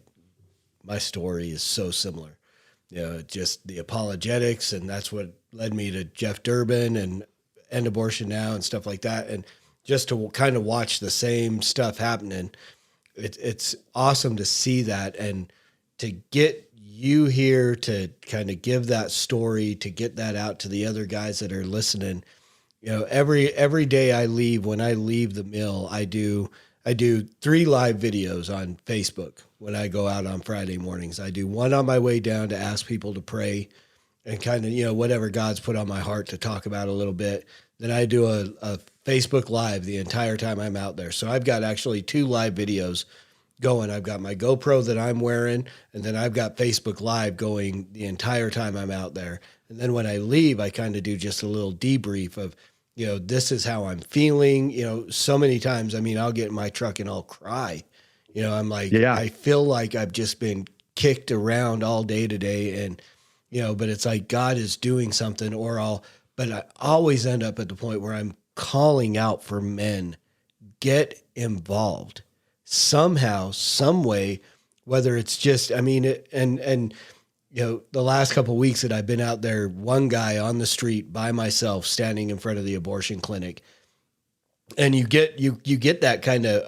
my story is so similar. Just the apologetics, and that's what led me to Jeff Durbin and End Abortion Now and stuff like that. And just to kind of watch the same stuff happening, it's awesome to see that and to get you here to kind of give that story, to get that out to the other guys that are listening. Every day I leave, when I leave the mill, I do 3 live videos on Facebook when I go out on Friday mornings. I do one on my way down to ask people to pray and kind of, whatever God's put on my heart to talk about a little bit. Then I do a Facebook Live the entire time I'm out there. So I've got actually 2 live videos going. I've got my GoPro that I'm wearing, and then I've got Facebook Live going the entire time I'm out there. And then when I leave, I kind of do just a little debrief of, this is how I'm feeling. So many times, I'll get in my truck and I'll cry. I'm like, yeah. I feel like I've just been kicked around all day today. And, but it's like God is doing something, but I always end up at the point where I'm calling out for men, get involved somehow, some way, whether it's just, the last couple of weeks that I've been out there, one guy on the street by myself standing in front of the abortion clinic. And you get that kind of,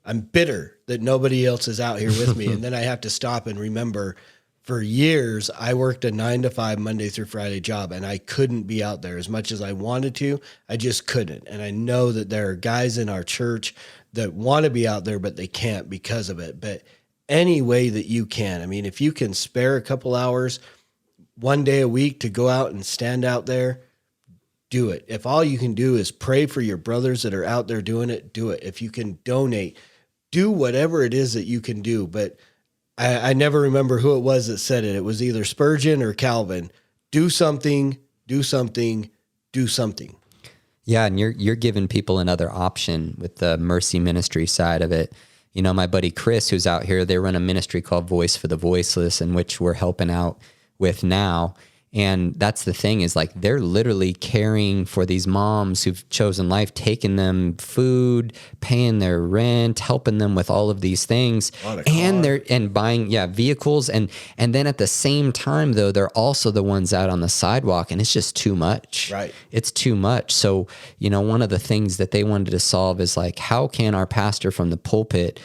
I'm bitter that nobody else is out here with me. And then I have to stop and remember, for years, I worked a 9-to-5 Monday through Friday job, and I couldn't be out there as much as I wanted to. I just couldn't. And I know that there are guys in our church that want to be out there, but they can't because of it. But any way that you can, if you can spare a couple hours, one day a week to go out and stand out there, do it. If all you can do is pray for your brothers that are out there doing it, do it. If you can donate, do whatever it is that you can do. But I never remember who it was that said it. It was either Spurgeon or Calvin. Do something, do something, do something. Yeah, and you're giving people another option with the mercy ministry side of it. My buddy Chris, who's out here, they run a ministry called Voice for the Voiceless, in which we're helping out with now. And that's the thing, is like they're literally caring for these moms who've chosen life, taking them food, paying their rent, helping them with all of these things, and buying vehicles, and then at the same time though, they're also the ones out on the sidewalk, and it's just too much. Right. It's too much. So one of the things that they wanted to solve is like, how can our pastor from the pulpit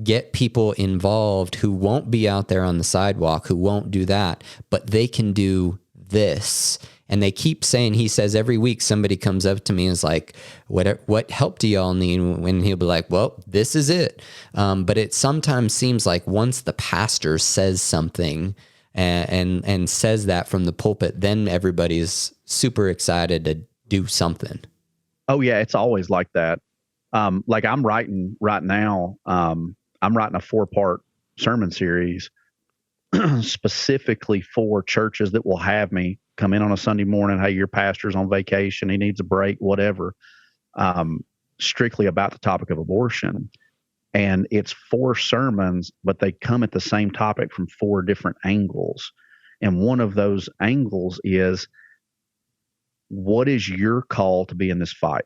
get people involved who won't be out there on the sidewalk, who won't do that, but they can do this. And they keep saying, he says every week somebody comes up to me and is like, what help do y'all need? And he'll be like, well, this is it. But it sometimes seems like once the pastor says something and says that from the pulpit, then everybody's super excited to do something. Oh yeah, it's always like that. Like I'm writing right now, I'm writing a 4-part sermon series specifically for churches that will have me come in on a Sunday morning. Hey, your pastor's on vacation. He needs a break, whatever. Strictly about the topic of abortion. And it's 4 sermons, but they come at the same topic from 4 different angles. And one of those angles is, what is your call to be in this fight?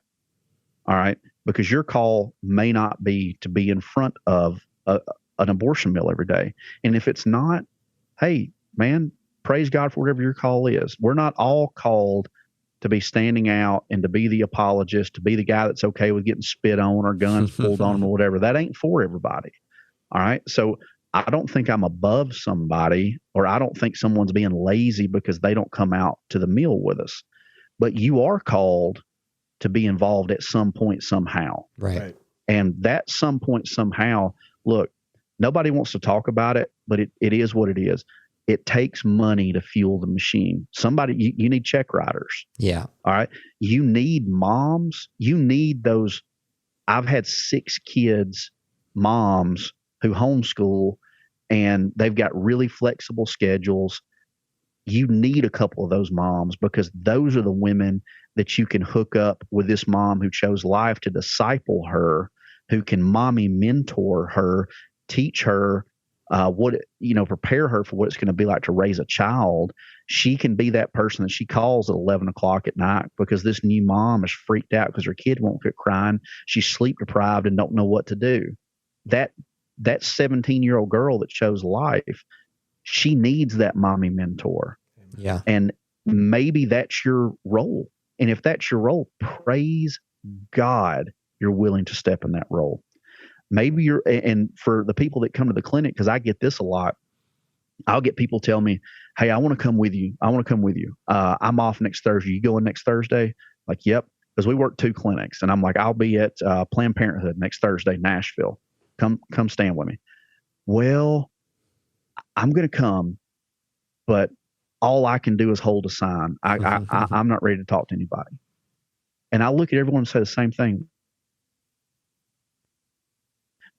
All right. Because your call may not be to be in front of an abortion mill every day. And if it's not, hey, man, praise God for whatever your call is. We're not all called to be standing out and to be the apologist, to be the guy that's okay with getting spit on or guns pulled on them or whatever. That ain't for everybody. All right. So I don't think I'm above somebody, or I don't think someone's being lazy because they don't come out to the meal with us. But you are called to be involved at some point somehow. Right. And that some point somehow, look, nobody wants to talk about it, but it is what it is. It takes money to fuel the machine. Somebody, you need check writers. Yeah. All right. You need moms. You need those. I've had 6 kids, moms who homeschool, and they've got really flexible schedules. You need a couple of those moms, because those are the women that you can hook up with this mom who chose life to disciple her, who can mommy mentor her, teach her prepare her for what it's going to be like to raise a child. She can be that person that she calls at 11 o'clock at night because this new mom is freaked out because her kid won't quit crying. She's sleep deprived and don't know what to do. That 17-year-old girl that chose life, she needs that mommy mentor. Yeah. And maybe that's your role. And if that's your role, praise God, you're willing to step in that role. Maybe and for the people that come to the clinic, because I get this a lot, I'll get people tell me, hey, I want to come with you. I'm off next Thursday. You going next Thursday? Like, yep. Because we work 2 clinics. And I'm like, I'll be at Planned Parenthood next Thursday, Nashville. Come stand with me. Well, I'm going to come, but all I can do is hold a sign. I'm not ready to talk to anybody. And I look at everyone and say the same thing.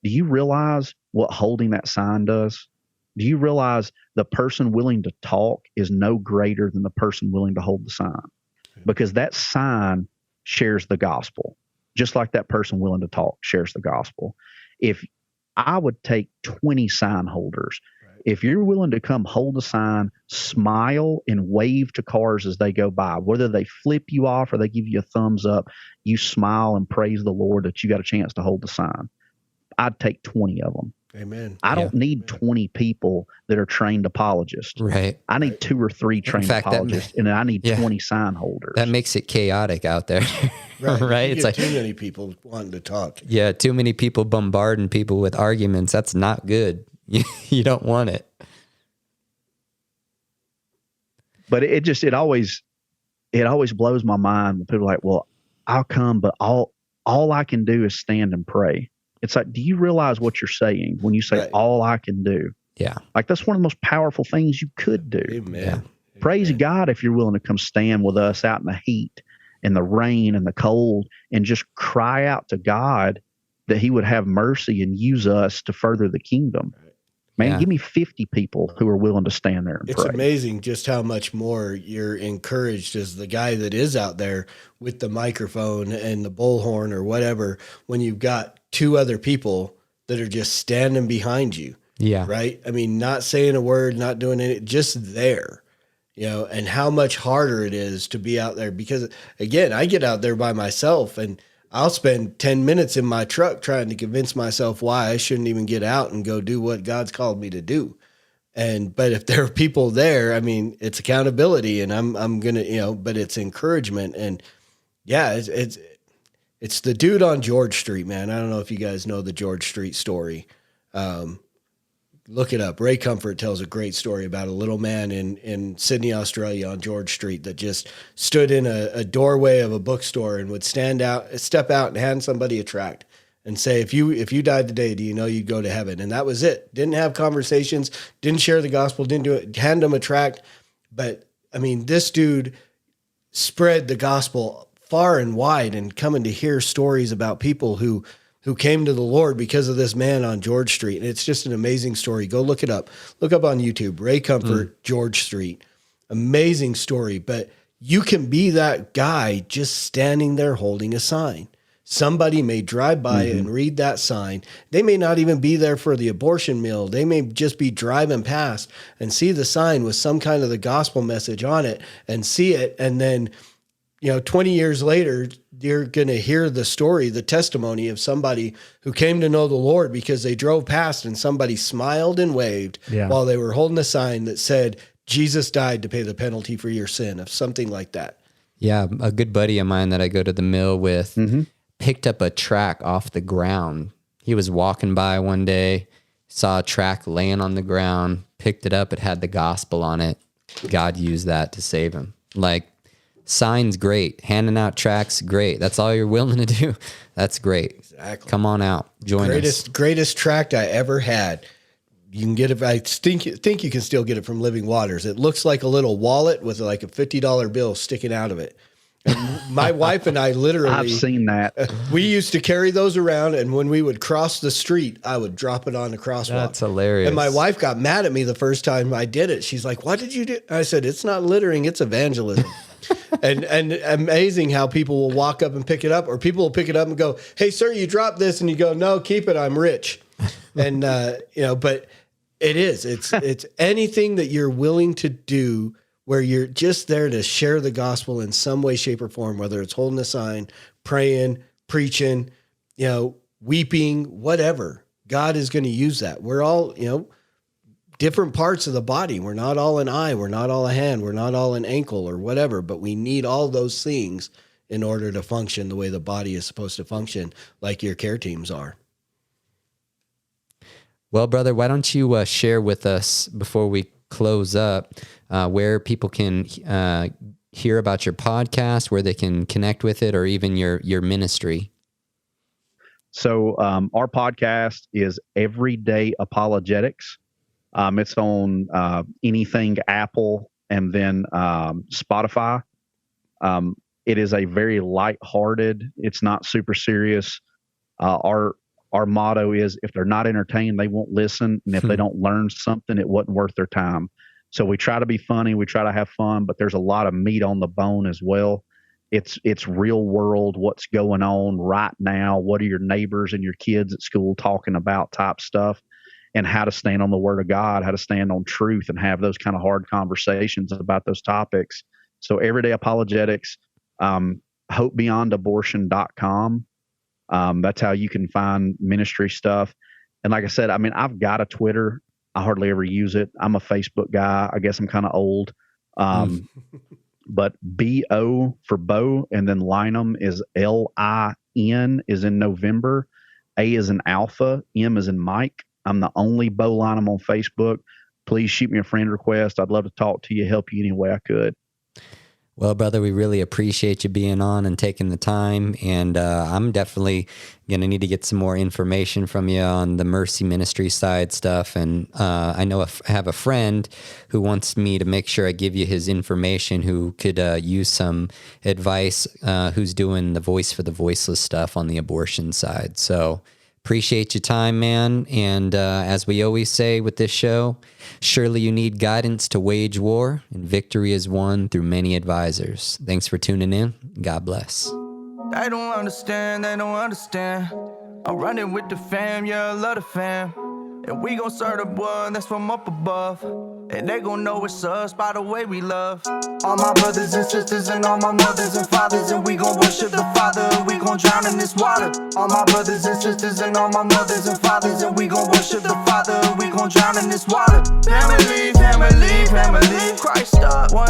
Do you realize what holding that sign does? Do you realize the person willing to talk is no greater than the person willing to hold the sign? Because that sign shares the gospel, just like that person willing to talk shares the gospel. If I would take 20 sign holders, if you're willing to come hold a sign, smile and wave to cars as they go by, whether they flip you off or they give you a thumbs up, you smile and praise the Lord that you got a chance to hold the sign. I'd take 20 of them. Amen. I don't need 20 people that are trained apologists. Right. I need 2 or 3 trained apologists, and then I need 20 sign holders. That makes it chaotic out there. Right. It's like too many people wanting to talk. Yeah. Too many people bombarding people with arguments. That's not good. You don't want it. But it always blows my mind when people are like, well, I'll come, but all I can do is stand and pray. It's like, do you realize what you're saying when you say all I can do? Yeah. Like, that's one of the most powerful things you could do. Amen. Yeah. Praise God if you're willing to come stand with us out in the heat and the rain and the cold and just cry out to God that he would have mercy and use us to further the kingdom. Man, give me 50 people who are willing to stand there and pray. It's amazing just how much more you're encouraged as the guy that is out there with the microphone and the bullhorn or whatever, when you've got 2 other people that are just standing behind you. Yeah. Right. I mean, not saying a word, not doing it, just there, and how much harder it is to be out there, because again, I get out there by myself and I'll spend 10 minutes in my truck trying to convince myself why I shouldn't even get out and go do what God's called me to do. But if there are people there, I mean, it's accountability, and I'm going to, but it's encouragement. And yeah, it's the dude on George Street, man. I don't know if you guys know the George Street story. Look it up. Ray Comfort tells a great story about a little man in Sydney, Australia on George Street that just stood in a doorway of a bookstore and would step out and hand somebody a tract and say, if you died today, do you know you'd go to heaven? And that was it. Didn't have conversations, didn't share the gospel, didn't do it, hand them a tract. But I mean, this dude spread the gospel far and wide, and coming to hear stories about people who came to the Lord because of this man on George Street. And it's just an amazing story. Go look it up. Look up on YouTube, Ray Comfort, George Street. Amazing story. But you can be that guy just standing there holding a sign. Somebody may drive by and read that sign. They may not even be there for the abortion mill. They may just be driving past and see the sign with some kind of the gospel message on it and see it. And then, 20 years later, you're going to hear the story, the testimony of somebody who came to know the Lord because they drove past and somebody smiled and waved while they were holding a sign that said, Jesus died to pay the penalty for your sin, of something like that. Yeah. A good buddy of mine that I go to the mill with picked up a track off the ground. He was walking by one day, saw a track laying on the ground, picked it up. It had the gospel on it. God used that to save him. Like, signs, great. Handing out tracts, great. That's all you're willing to do. That's great. Exactly. Come on out. Join us. Greatest tract I ever had. You can get it. I think you can still get it from Living Waters. It looks like a little wallet with like a $50 bill sticking out of it. And my wife and I literally, I've seen that. We used to carry those around, and when we would cross the street, I would drop it on the crosswalk. That's hilarious. And my wife got mad at me the first time I did it. She's like, "What did you do?" I said, "It's not littering, it's evangelism." and amazing how people will walk up and pick it up, or people will pick it up and go, "Hey, sir, you dropped this," and you go, "No, keep it. I'm rich." And but it's anything that you're willing to do, where you're just there to share the gospel in some way, shape, or form, whether it's holding a sign, praying, preaching, weeping, whatever. God is going to use that. We're all, different parts of the body. We're not all an eye. We're not all a hand. We're not all an ankle or whatever, but we need all those things in order to function the way the body is supposed to function, like your care teams are. Well, brother, why don't you share with us before we close up where people can hear about your podcast, where they can connect with it, or even your ministry? So our podcast is Everyday Apologetics. It's on anything Apple and then Spotify. It is a very lighthearted. It's not super serious. Our motto is, if they're not entertained, they won't listen. And if they don't learn something, it wasn't worth their time. So we try to be funny. We try to have fun, but there's a lot of meat on the bone as well. It's real world, what's going on right now. What are your neighbors and your kids at school talking about type stuff, and how to stand on the word of God, how to stand on truth and have those kind of hard conversations about those topics. So Everyday Apologetics, hopebeyondabortion.com. That's how you can find ministry stuff. And like I said, I've got a Twitter. I hardly ever use it. I'm a Facebook guy. I guess I'm kind of old. But BO for Bo, and then Linam is LIN is in November. A is in Alpha. M is in Mike. I'm the only Bo Linam on Facebook. Please shoot me a friend request. I'd love to talk to you, help you any way I could. Well, brother, we really appreciate you being on and taking the time. And I'm definitely going to need to get some more information from you on the Mercy Ministry side stuff. And I know I have a friend who wants me to make sure I give you his information, who could use some advice, who's doing the Voice for the Voiceless stuff on the abortion side. So appreciate your time, man. And as we always say with this show, surely you need guidance to wage war, and victory is won through many advisors. Thanks for tuning in. God bless. They don't understand, they don't understand. I'm running with the fam, yeah, I love the fam. And we gon' serve the one that's from up above. And they gon' know it's us by the way we love. All my brothers and sisters and all my mothers and fathers, and we gon' worship the Father, we gon' drown in this water. All my brothers and sisters and all my mothers and fathers, and we gon' worship the Father, we gon' drown in this water. Family, family, family, Christ up, one